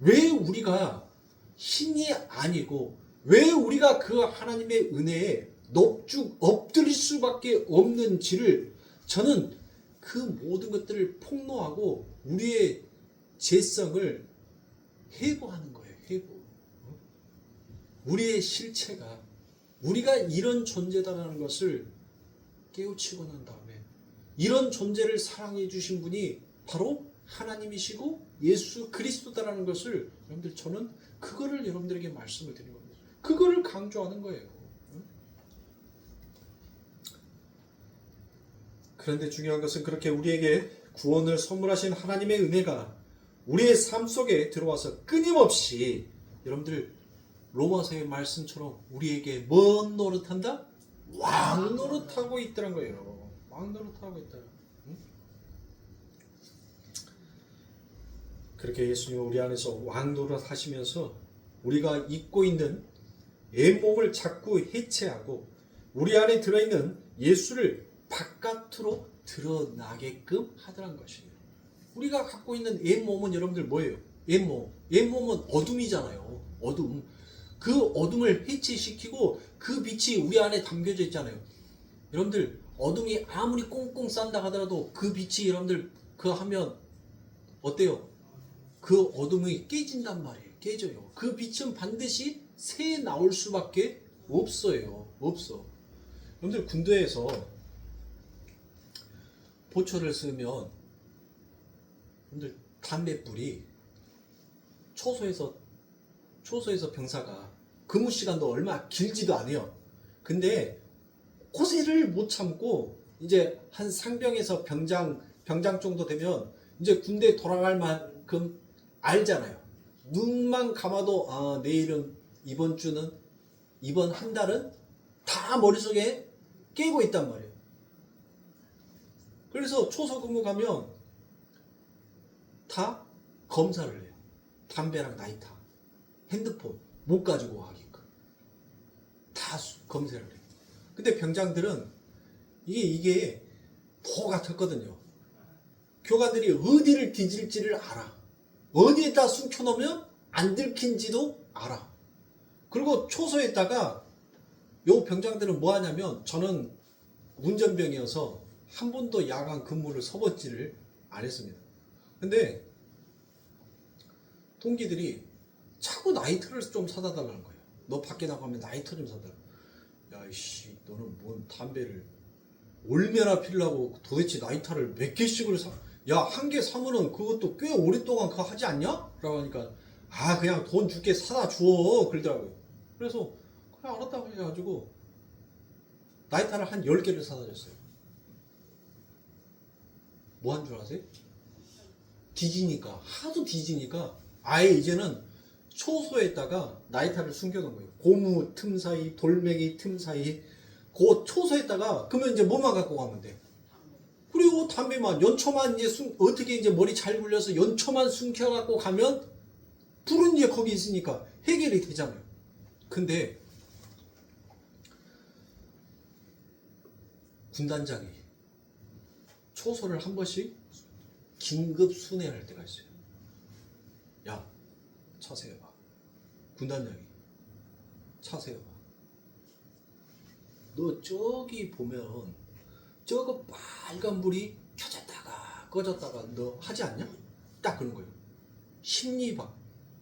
왜 우리가 신이 아니고 왜 우리가 그 하나님의 은혜에 넙죽 엎드릴 수밖에 없는지를 저는 그 모든 것들을 폭로하고 우리의 죄성을 회고하는 거예요. 회고. 우리의 실체가 우리가 이런 존재다라는 것을 깨우치고 난 다음에 이런 존재를 사랑해 주신 분이 바로 하나님이시고 예수 그리스도다라는 것을 여러분들 저는 그거를 여러분들에게 말씀을 드리는 겁니다. 그거를 강조하는 거예요. 그런데 중요한 것은 그렇게 우리에게 구원을 선물하신 하나님의 은혜가 우리의 삶 속에 들어와서 끊임없이 여러분들 로마서의 말씀처럼 우리에게 뭔 노릇한다? 왕 노릇하고 있다는 거예요. 왕 노릇하고 있다. 응? 그렇게 예수님은 우리 안에서 왕 노릇하시면서 우리가 입고 있는 옛몸을 자꾸 해체하고 우리 안에 들어있는 예수를 바깥으로 드러나게끔 하더란 것이에요. 우리가 갖고 있는 옛몸은 여러분들 뭐예요? 옛몸. 옛몸은 어둠이잖아요. 어둠. 그 어둠을 해체시키고 그 빛이 우리 안에 담겨져 있잖아요. 여러분들 어둠이 아무리 꽁꽁 싼다 하더라도 그 빛이 여러분들 그 하면 어때요? 그 어둠이 깨진단 말이에요. 깨져요. 그 빛은 반드시 새 나올 수밖에 없어요. 없어. 여러분들 군대에서 보초를 쓰면 여러분들 담뱃불이 초소에서 병사가 근무 시간도 얼마 길지도 않아요. 근데 고세를 못 참고 이제 한 상병에서 병장 정도 되면 이제 군대 돌아갈 만큼 알잖아요. 눈만 감아도 아 내일은 이번 주는 이번 한 달은 다 머릿속에 깨고 있단 말이에요. 그래서 초소 근무 가면 다 검사를 해요. 담배랑 나이터, 핸드폰 못 가지고 가게끔 다 검사를 해요. 근데 병장들은 이게 도 같았거든요. 교관들이 어디를 뒤질지를 알아. 어디에다 숨겨놓으면 안 들킨지도 알아. 그리고 초소에다가 요 병장들은 뭐 하냐면 저는 운전병이어서 한 번도 야간 근무를 서봤지를 안 했습니다. 근데 동기들이 자꾸 나이트를 좀 사다 달라는 거예요. 너 밖에 나가면 나이트 좀 사달라. 야, 이씨, 너는 뭔 담배를 얼마나 피려고 도대체 나이타를 몇 개씩을 사? 야, 한 개 사면은 그것도 꽤 오랫동안 그거 하지 않냐? 라고 하니까 아, 그냥 돈 줄게 사다 줘. 그러더라고요. 그래서 그래 알았다고 해가지고 나이타를 한 10개를 사다 줬어요. 뭐 한 줄 아세요? 뒤지니까, 하도 뒤지니까 아예 이제는 초소에다가 나이타를 숨겨놓은 거예요. 고무 틈 사이, 돌멩이 틈 사이, 그 초소에다가 그러면 이제 뭐만 갖고 가면 돼? 그리고 담배만 연초만 이제 어떻게 이제 머리 잘 굴려서 연초만 숨겨갖고 가면 불은 이제 거기 있으니까 해결이 되잖아요. 근데 군단장이 초소를 한 번씩 긴급 순회할 때가 있어요. 야, 차 세워봐. 군단장이 차 세워봐. 너 저기 보면 저거 빨간 불이 켜졌다가 꺼졌다가 너 하지 않냐? 딱 그런 거예요. 심리박.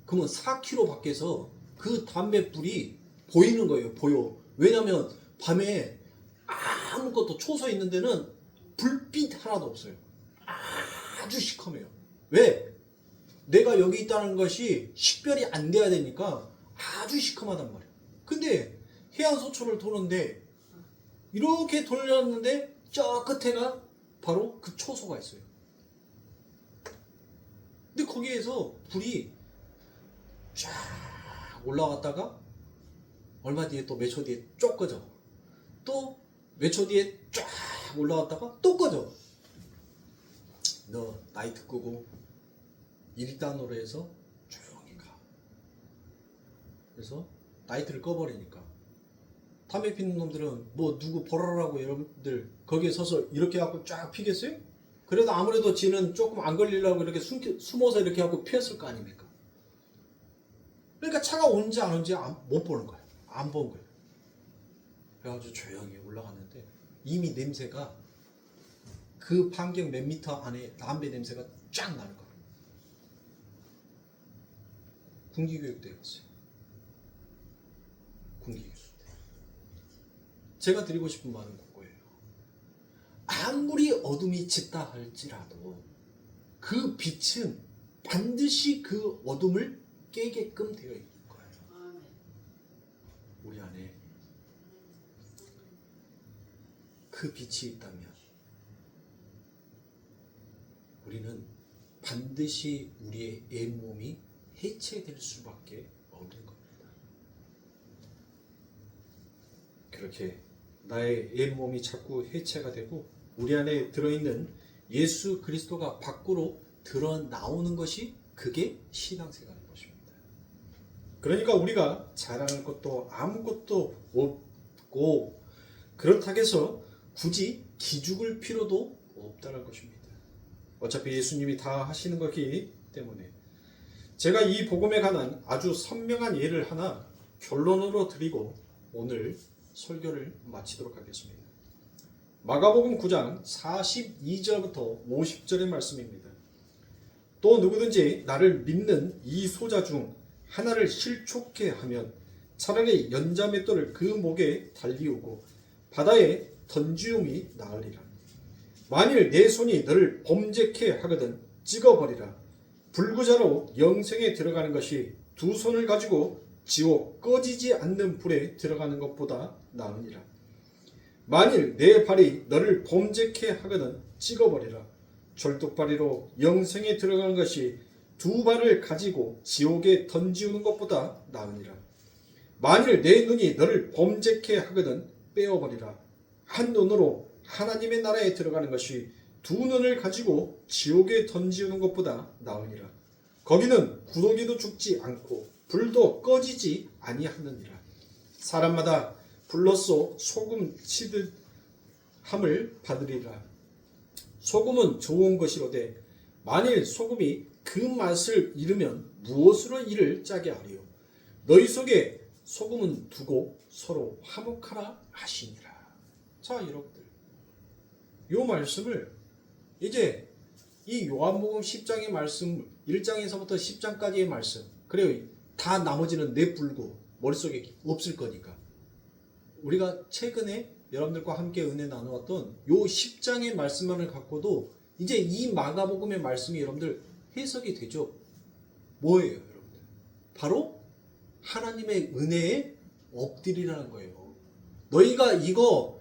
그러면 4km 밖에서 그 담뱃불이 보이는 거예요. 보여. 왜냐면 밤에 아무것도 초소 있는 데는 불빛 하나도 없어요. 아주 시커매요. 왜? 내가 여기 있다는 것이 식별이 안 돼야 되니까 아주 시커하단 말이에요. 근데 해안소초를 도는데 이렇게 돌렸는데 저 끝에가 바로 그 초소가 있어요. 근데 거기에서 불이 쫙 올라갔다가 얼마 뒤에 또 몇 초 뒤에 쪽 꺼져. 또 몇 초 뒤에 쫙 올라갔다가 또 꺼져. 너 라이트 끄고 1단으로 해서 조용히 가. 그래서 라이트를 꺼버리니까 담배 피는 놈들은 뭐 누구 보라라고 여러분들 거기에 서서 이렇게 하고 쫙 피겠어요? 그래도 아무래도 지는 조금 안 걸리려고 이렇게 숨어서 이렇게 하고 피었을 거 아닙니까? 그러니까 차가 온지 안 온지 못 보는 거예요. 안 본 거예요. 그래가지고 조용히 올라갔는데 이미 냄새가 그 반경 몇 미터 안에 담배 냄새가 쫙 나는 거예요. 군기교육대에 갔어요. 군기교육대. 제가 드리고 싶은 말은 그거예요. 아무리 어둠이 짙다 할지라도 그 빛은 반드시 그 어둠을 깨게끔 되어 있는 거예요. 우리 안에 그 빛이 있다면 우리는 반드시 우리의 옛몸이 해체될 수밖에 없는 겁니다. 그렇게 나의 옛몸이 자꾸 해체가 되고 우리 안에 들어있는 예수 그리스도가 밖으로 드러나오는 것이 그게 신앙생활인 것입니다. 그러니까 우리가 자랑할 것도 아무것도 없고 그렇다고 해서 굳이 기죽을 필요도 없다는 것입니다. 어차피 예수님이 다 하시는 것이기 때문에 제가 이 복음에 관한 아주 선명한 예를 하나 결론으로 드리고 오늘 설교를 마치도록 하겠습니다. 마가복음 9장 42절부터 50절의 말씀입니다. 또 누구든지 나를 믿는 이 소자 중 하나를 실족해 하면 차라리 연자맷돌을 그 목에 달리우고 바다에 던지움이 나으리라. 만일 내 손이 너를 범죄케 하거든 찍어버리라. 불구자로 영생에 들어가는 것이 두 손을 가지고 지옥 꺼지지 않는 불에 들어가는 것보다 나으니라. 만일 내 발이 너를 범죄케 하거든 찍어버리라. 절뚝발이로 영생에 들어가는 것이 두 발을 가지고 지옥에 던지우는 것보다 나으니라. 만일 내 눈이 너를 범죄케 하거든 빼어버리라. 한 눈으로 하나님의 나라에 들어가는 것이 두 눈을 가지고 지옥에 던지우는 것보다 나으니라. 거기는 구더기도 죽지 않고 불도 꺼지지 아니하느니라. 사람마다 불로써 소금 치듯 함을 받으리라. 소금은 좋은 것이로되 만일 소금이 그 맛을 잃으면 무엇으로 이를 짜게 하리요. 너희 속에 소금은 두고 서로 화목하라 하시니라. 자, 여러분들, 이 말씀을 이제 이 요한복음 10장의 말씀 1장에서부터 10장까지의 말씀, 그래요, 다 나머지는 내불고 머릿속에 없을 거니까 우리가 최근에 여러분들과 함께 은혜 나누었던 요 10장의 말씀만을 갖고도 이제 이 마가복음의 말씀이 여러분들 해석이 되죠. 뭐예요, 여러분들? 바로 하나님의 은혜에 엎드리라는 거예요. 너희가 이거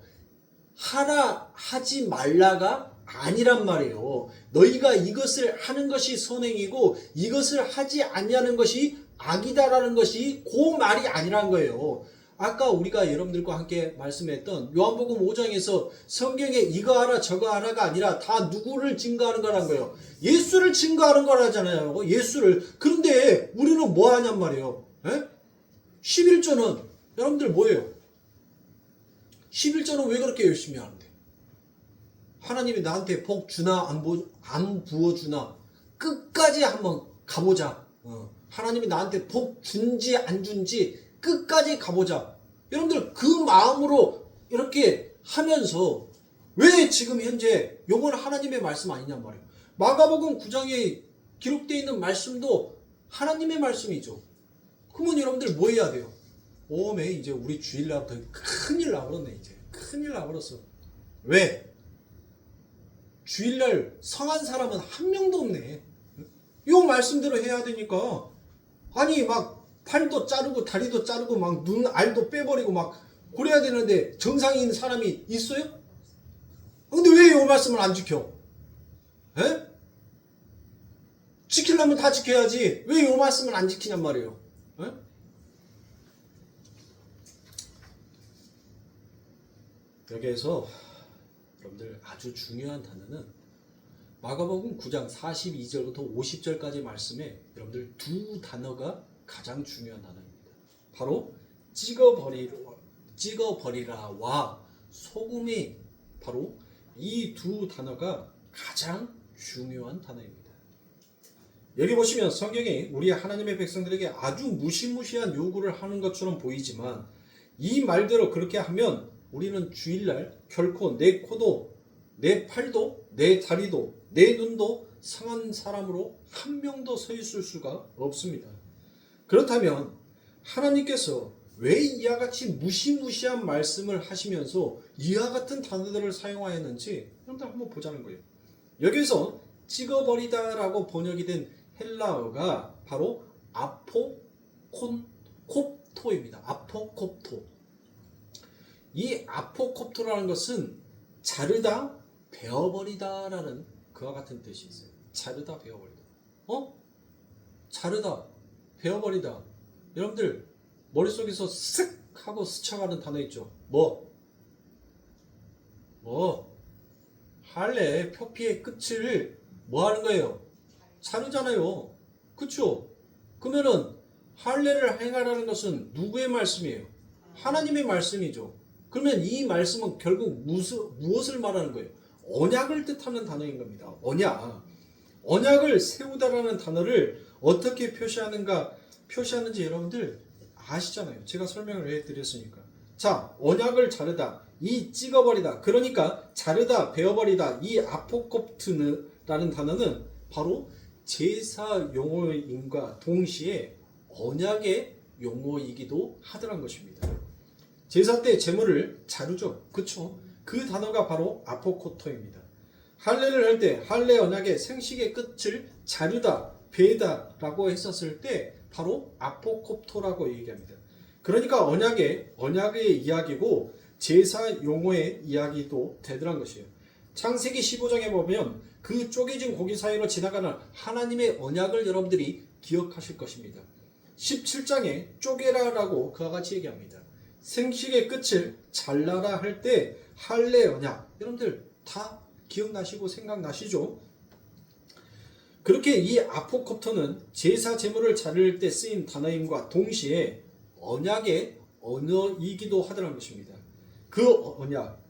하라 하지 말라가 아니란 말이에요. 너희가 이것을 하는 것이 선행이고 이것을 하지 아니하는 것이 악이다라는 것이 그 말이 아니란 거예요. 아까 우리가 여러분들과 함께 말씀했던 요한복음 5장에서 성경에 이거 하라 저거 하라가 아니라 다 누구를 증거하는 거라는 거예요. 예수를 증거하는 거라잖아요. 예수를. 그런데 우리는 뭐 하냔 말이에요. 11조는 여러분들 뭐예요? 11조는 왜 그렇게 열심히 하는데? 하나님이 나한테 복 주나 안 부어주나 끝까지 한번 가보자. 하나님이 나한테 복 준지 안 준지 끝까지 가보자. 여러분들 그 마음으로 이렇게 하면서 왜 지금 현재 요건 하나님의 말씀 아니냔 말이에요. 마가복음 9장에 기록되어 있는 말씀도 하나님의 말씀이죠. 그러면 여러분들 뭐 해야 돼요? 오메 이제 우리 주일날부터 큰일 나버렸네. 이제 큰일 나버렸어. 왜? 주일날 성한 사람은 한 명도 없네. 요 말씀대로 해야 되니까. 아니 막 팔도 자르고 다리도 자르고 막 눈 알도 빼버리고 막 그래야 되는데 정상이 있는 사람이 있어요? 근데 왜 요 말씀을 안 지켜? 에? 지키려면 다 지켜야지. 왜 요 말씀을 안 지키냔 말이에요. 에? 여기에서 여러분들 아주 중요한 단어는 마가복음 9장 42절부터 50절까지 말씀에 여러분들 두 단어가 가장 중요한 단어입니다. 바로 찍어버리라와 소금이 바로 이 두 단어가 가장 중요한 단어입니다. 여기 보시면 성경이 우리 하나님의 백성들에게 아주 무시무시한 요구를 하는 것처럼 보이지만 이 말대로 그렇게 하면 우리는 주일날 결코 내 코도 내 팔도 내 다리도 내 눈도 상한 사람으로 한 명도 서 있을 수가 없습니다. 그렇다면 하나님께서 왜 이와 같이 무시무시한 말씀을 하시면서 이와 같은 단어들을 사용하였는지 여러분들 한번 보자는 거예요. 여기서 찍어버리다라고 번역이 된 헬라어가 바로 아포콥토입니다. 아포콥토. 이 아포콥토라는 것은 자르다, 베어버리다라는 그와 같은 뜻이 있어요. 자르다, 베어버리다. 자르다, 베어버리다. 여러분들 머릿속에서 쓱 하고 스쳐가는 단어 있죠. 할례 표피의 끝을 뭐 하는 거예요? 자르잖아요. 그쵸? 그러면은 할례를 행하라는 것은 누구의 말씀이에요? 하나님의 말씀이죠. 그러면 이 말씀은 결국 무엇을 말하는 거예요? 언약을 뜻하는 단어인 겁니다. 언약을 세우다라는 단어를 어떻게 표시하는지 여러분들 아시잖아요. 제가 설명을 해드렸으니까. 자, 언약을 자르다, 이 찍어버리다, 그러니까 자르다, 베어버리다, 이 아포콥트라는 단어는 바로 제사 용어임과 동시에 언약의 용어이기도 하더란 것입니다. 제사 때 제물을 자르죠. 그쵸? 그 단어가 바로 아포코토입니다. 할례를 할 때 할례 언약의 생식의 끝을 자르다, 베다라고 했었을 때 바로 아포콥토라고 얘기합니다. 그러니까 언약의 이야기고 제사 용어의 이야기도 되더란 것이에요. 창세기 15장에 보면 그 쪼개진 고기 사이로 지나가는 하나님의 언약을 여러분들이 기억하실 것입니다. 17장에 쪼개라라고 그와 같이 얘기합니다. 생식의 끝을 잘라라 할 때 할례 언약, 여러분들 다 기억나시고 생각나시죠? 그렇게 이 아포콥토는 제사 제물을 자를 때 쓰인 단어임과 동시에 언약의 언어이기도 하더라는 것입니다. 그 언약,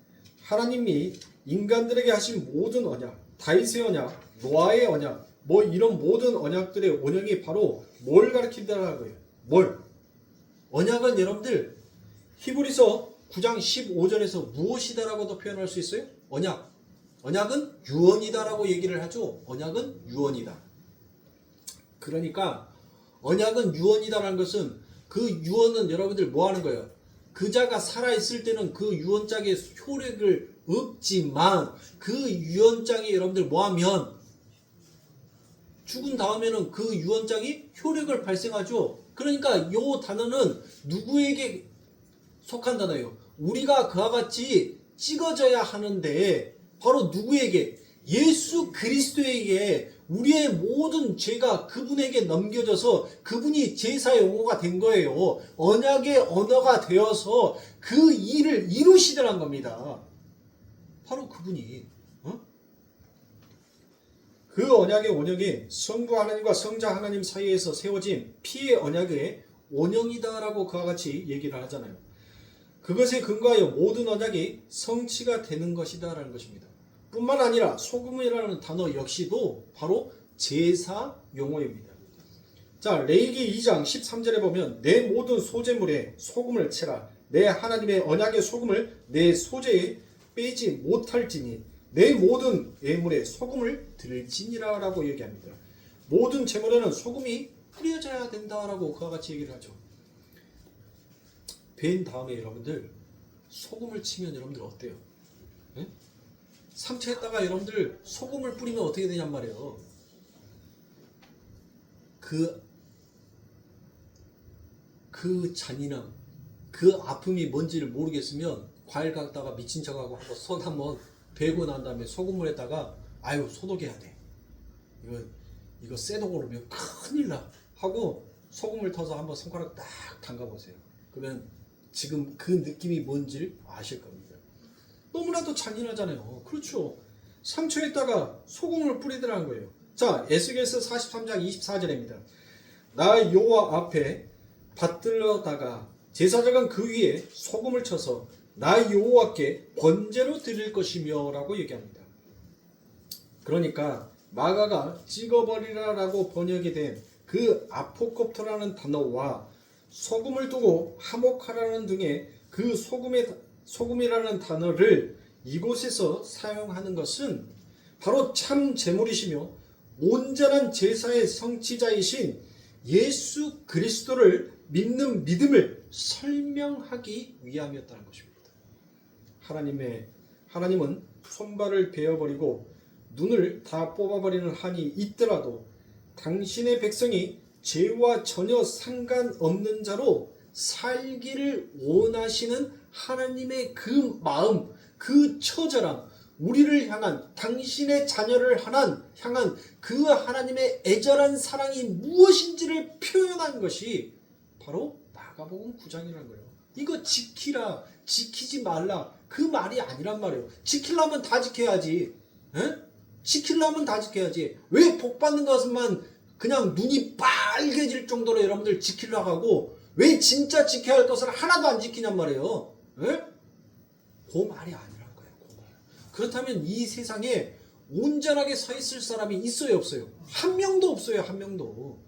하나님이 인간들에게 하신 모든 언약, 다윗의 언약, 노아의 언약, 이런 모든 언약들의 원형이 바로 뭘 가리킨다는 거예요? 언약은 여러분들 히브리서 9장 15절에서 무엇이다라고도 표현할 수 있어요? 언약은 유언이다라고 얘기를 하죠. 언약은 유언이다. 그러니까 언약은 유언이다라는 것은 그 유언은 여러분들 뭐 하는 거예요? 그자가 살아있을 때는 그 유언장의 효력을 없지만 그 유언장이 여러분들 뭐하면 죽은 다음에는 그 유언장이 효력을 발생하죠. 그러니까 이 단어는 누구에게 속한 단어예요? 우리가 그와 같이 찍어져야 하는데 바로 누구에게? 예수 그리스도에게 우리의 모든 죄가 그분에게 넘겨져서 그분이 제사 용어가 된 거예요. 언약의 언어가 되어서 그 일을 이루시더란 겁니다. 바로 그분이 그 언약의 원형이 성부 하나님과 성자 하나님 사이에서 세워진 피의 언약의 원형이다라고 그와 같이 얘기를 하잖아요. 그것에 근거하여 모든 언약이 성취가 되는 것이다라는 것입니다. 뿐만 아니라 소금이라는 단어 역시도 바로 제사 용어입니다. 자, 레위기 2장 13절에 보면 내 모든 소제물에 소금을 채라. 내 하나님의 언약의 소금을 내 소제에 빼지 못할지니 내 모든 예물에 소금을 들지니라 라고 얘기합니다. 모든 제물에는 소금이 뿌려져야 된다라고 그와 같이 얘기를 하죠. 벤 다음에 여러분들 소금을 치면 여러분들 어때요? 네? 상처에다가 여러분들 소금을 뿌리면 어떻게 되냔 말이에요. 그 잔인함, 그 아픔이 뭔지를 모르겠으면 과일 갖다가 미친 척하고 한번 손 한번 베고 난 다음에 소금물에다가 아유 소독해야 돼. 이거 쇠독 오르면 큰일 나 하고 소금을 터서 한번 손가락 딱 담가보세요. 그러면 지금 그 느낌이 뭔지를 아실 겁니다. 너무나도 잔인하잖아요. 그렇죠. 상처에다가 소금을 뿌리더라는 거예요. 자, 에스겔서 43장 24절입니다. 나 여호와 앞에 받들려다가 제사장은 그 위에 소금을 쳐서 나 여호와께 번제로 드릴 것이며 라고 얘기합니다. 그러니까 마가가 찍어버리라라고 번역이 된 그 아포콥토라는 단어와 소금을 두고 화목하라는 등의 그 소금이라는 단어를 이곳에서 사용하는 것은 바로 참 제물이시며 온전한 제사의 성취자이신 예수 그리스도를 믿는 믿음을 설명하기 위함이었다는 것입니다. 하나님은 손발을 베어버리고 눈을 다 뽑아버리는 한이 있더라도 당신의 백성이 죄와 전혀 상관없는 자로 살기를 원하시는 하나님의 그 마음, 그 처절함, 우리를 향한 당신의 자녀를 향한 그 하나님의 애절한 사랑이 무엇인지를 표현한 것이 바로 마가복음 9장이라는 거예요. 이거 지키라, 지키지 말라 그 말이 아니란 말이에요. 지키려면 다 지켜야지. 에? 지키려면 다 지켜야지. 왜 복 받는 것만 그냥 눈이 빨개질 정도로 여러분들 지키려고 하고 왜 진짜 지켜야 할 것을 하나도 안 지키냔 말이에요. 에? 그 말이 아니란 거예요. 그 말. 그렇다면 이 세상에 온전하게 서 있을 사람이 있어요, 없어요? 한 명도 없어요, 한 명도.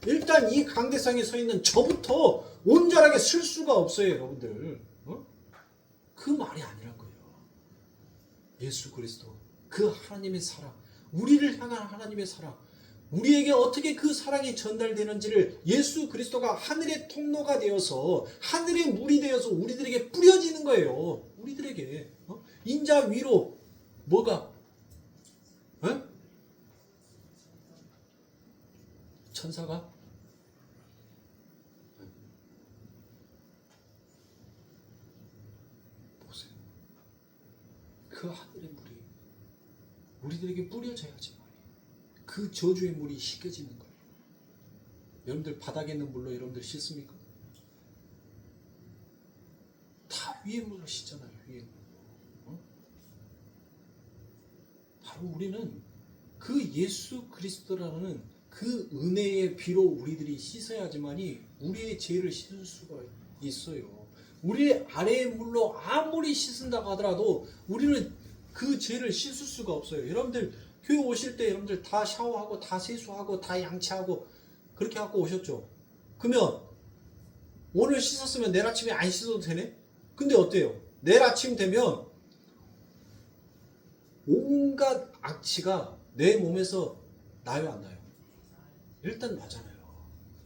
일단 이 강대상에 서 있는 저부터 온전하게 쓸 수가 없어요, 여러분들. 그 말이 아니란 거예요. 예수 그리스도, 그 하나님의 사랑, 우리를 향한 하나님의 사랑, 우리에게 어떻게 그 사랑이 전달되는지를 예수 그리스도가 하늘의 통로가 되어서 하늘의 물이 되어서 우리들에게 뿌려지는 거예요. 우리들에게. 인자 위로 뭐가? 천사가? 보세요. 그 하늘의 물이 우리들에게 뿌려져야지. 그 저주의 물이 씻겨지는 거예요. 여러분들 바닥에 있는 물로 여러분들 씻습니까? 다 위의 물로 씻잖아요. 위의 물로. 바로 우리는 그 예수 그리스도라는 그 은혜의 비로 우리들이 씻어야지만이 우리의 죄를 씻을 수가 있어요. 우리 아래의 물로 아무리 씻은다고 하더라도 우리는 그 죄를 씻을 수가 없어요. 여러분들 교회 오실 때 여러분들 다 샤워하고 다 세수하고 다 양치하고 그렇게 갖고 오셨죠. 그러면 오늘 씻었으면 내일 아침에 안 씻어도 되네? 근데 어때요? 내일 아침 되면 온갖 악취가 내 몸에서 나요, 안 나요? 일단 나잖아요.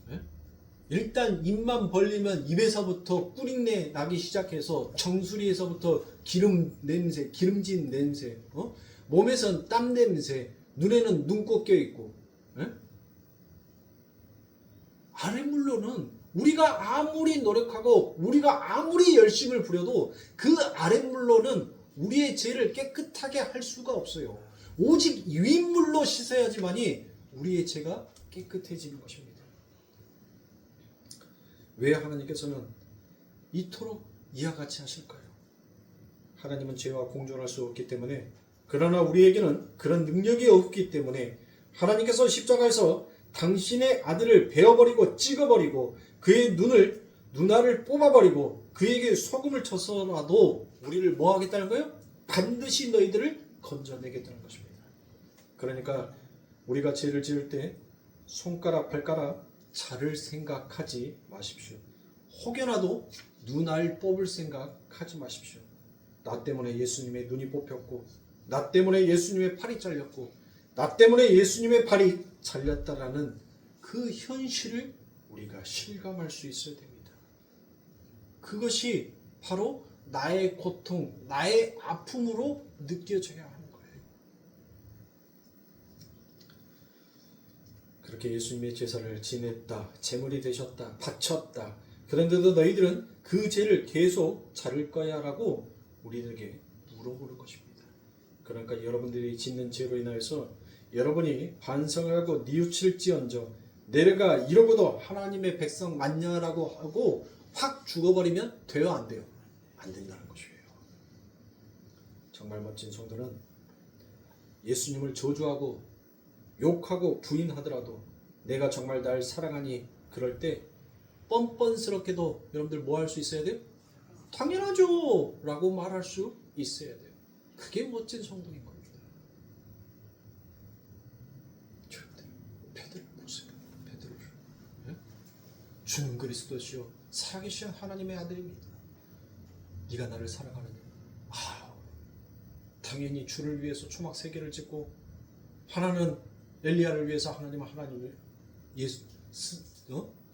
네? 일단 입만 벌리면 입에서부터 꿀린내 나기 시작해서 정수리에서부터 기름 냄새, 기름진 냄새, 몸에선 땀 냄새, 눈에는 눈곱 껴있고. 에? 아랫물로는 우리가 아무리 노력하고 우리가 아무리 열심을 부려도 그 아랫물로는 우리의 죄를 깨끗하게 할 수가 없어요. 오직 윗물로 씻어야지만이 우리의 죄가 깨끗해지는 것입니다. 왜 하나님께서는 이토록 이와 같이 하실까요? 하나님은 죄와 공존할 수 없기 때문에, 그러나 우리에게는 그런 능력이 없기 때문에 하나님께서 십자가에서 당신의 아들을 베어버리고 찍어버리고 그의 눈알을 뽑아버리고 그에게 소금을 쳐서라도 우리를 뭐 하겠다는 거예요? 반드시 너희들을 건져내겠다는 것입니다. 그러니까 우리가 죄를 지을 때 손가락, 발가락 자를 생각하지 마십시오. 혹여나도 눈알 뽑을 생각하지 마십시오. 나 때문에 예수님의 눈이 뽑혔고, 나 때문에 예수님의 팔이 잘렸고, 나 때문에 예수님의 발이 잘렸다라는 그 현실을 우리가 실감할 수 있어야 됩니다. 그것이 바로 나의 고통, 나의 아픔으로 느껴져야 하는 거예요. 그렇게 예수님의 제사를 지냈다, 제물이 되셨다, 바쳤다. 그런데도 너희들은 그 죄를 계속 자를 거야 라고 우리들에게 물어보는 것입니다. 그러니까 여러분들이 짓는 죄로 인하여서 여러분이 반성하고 뉘우칠지언정 내가 이러고도 하나님의 백성 맞냐라고 하고 확 죽어버리면 돼요, 안 돼요? 안 된다는 것이에요. 정말 멋진 성도는 예수님을 저주하고 욕하고 부인하더라도 내가 정말 날 사랑하니 그럴 때 뻔뻔스럽게도 여러분들 뭐 할 수 있어야 돼요? 당연하죠! 라고 말할 수 있어야 돼요. 그게 멋진 성도인 겁니다. 베드로 보세요. 베드로. 네? 주는 그리스도시요 살아계신 하나님의 아들입니다. 네가 나를 사랑하느냐? 당연히 주를 위해서 초막 3개를 짓고 하나는 엘리야를 위해서 하나님은 하나님을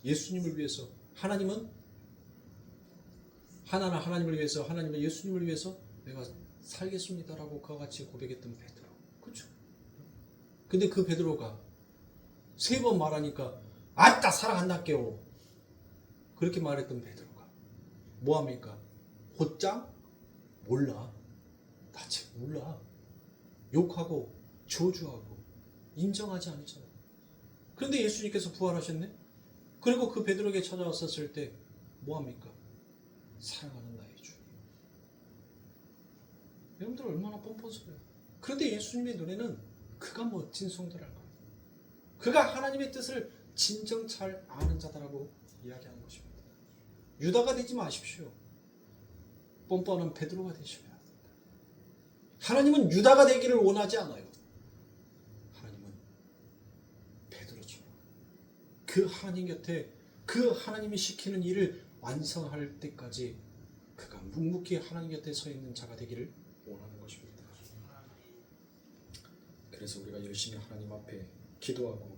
예수님을 위해서 하나님은 하나는 하나님을 위해서 하나님은 예수님을 위해서 내가 살겠습니다라고 그와 같이 고백했던 베드로. 그렇죠? 근데 그 베드로가 3번 말하니까 아따 사랑한다께요. 그렇게 말했던 베드로가 뭐합니까? 곧장? 몰라. 나 지금 몰라. 욕하고 저주하고 인정하지 않잖아. 그런데 예수님께서 부활하셨네? 그리고 그 베드로에게 찾아왔었을 때 뭐합니까? 사랑하는 나의 주. 여러분들 얼마나 뻔뻔스러워요. 그런데 예수님의 눈에는 그가 멋진 성도랄 거예요. 그가 하나님의 뜻을 진정 잘 아는 자다라고 이야기하는 것입니다. 유다가 되지 마십시오. 뻔뻔한 베드로가 되셔야 합니다. 하나님은 유다가 되기를 원하지 않아요. 하나님은 베드로처럼 그 하나님 곁에 그 하나님이 시키는 일을 완성할 때까지 그가 묵묵히 하나님 곁에 서 있는 자가 되기를 원하는 것입니다. 그래서 우리가 열심히 하나님 앞에 기도하고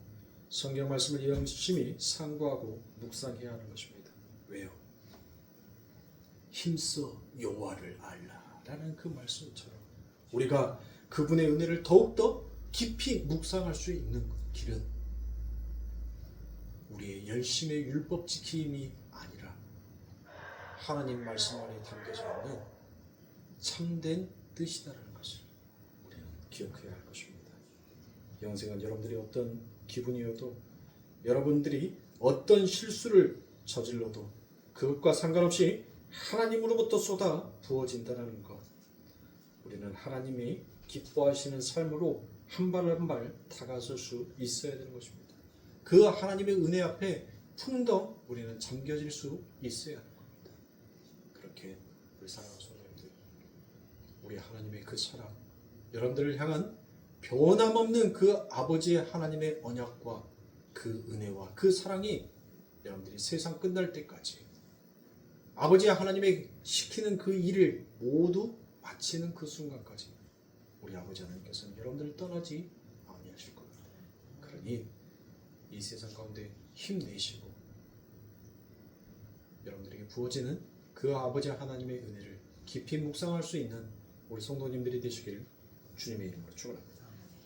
성경 말씀을 열심히 상고하고 묵상해야 하는 것입니다. 왜요? 힘써 여호와를 알라라는 그 말씀처럼 우리가 그분의 은혜를 더욱더 깊이 묵상할 수 있는 길은 우리의 열심의 율법 지킴이 아니라 하나님 말씀 안에 담겨져 있는 참된 뜻이다라는 것을 우리는 기억해야 할 것입니다. 영생은 여러분들이 어떤 기분이어도 여러분들이 어떤 실수를 저질러도 그것과 상관없이 하나님으로부터 쏟아 부어진다는 것, 우리는 하나님이 기뻐하시는 삶으로 한 발 한 발 다가설 수 있어야 되는 것입니다. 그 하나님의 은혜 앞에 풍덩 우리는 잠겨질 수 있어야 하는 겁니다. 그렇게 우리 사랑하는 성도님들, 우리 하나님의 그 사랑, 여러분들을 향한 변함없는 그 아버지의 하나님의 언약과 그 은혜와 그 사랑이 여러분들이 세상 끝날 때까지 아버지 하나님의 시키는 그 일을 모두 마치는 그 순간까지 우리 아버지 하나님께서는 여러분들을 떠나지 아니하실 겁니다. 그러니 이 세상 가운데 힘내시고 여러분들에게 부어지는 그 아버지 하나님의 은혜를 깊이 묵상할 수 있는 우리 성도님들이 되시길 주님의 이름으로 축원합니다.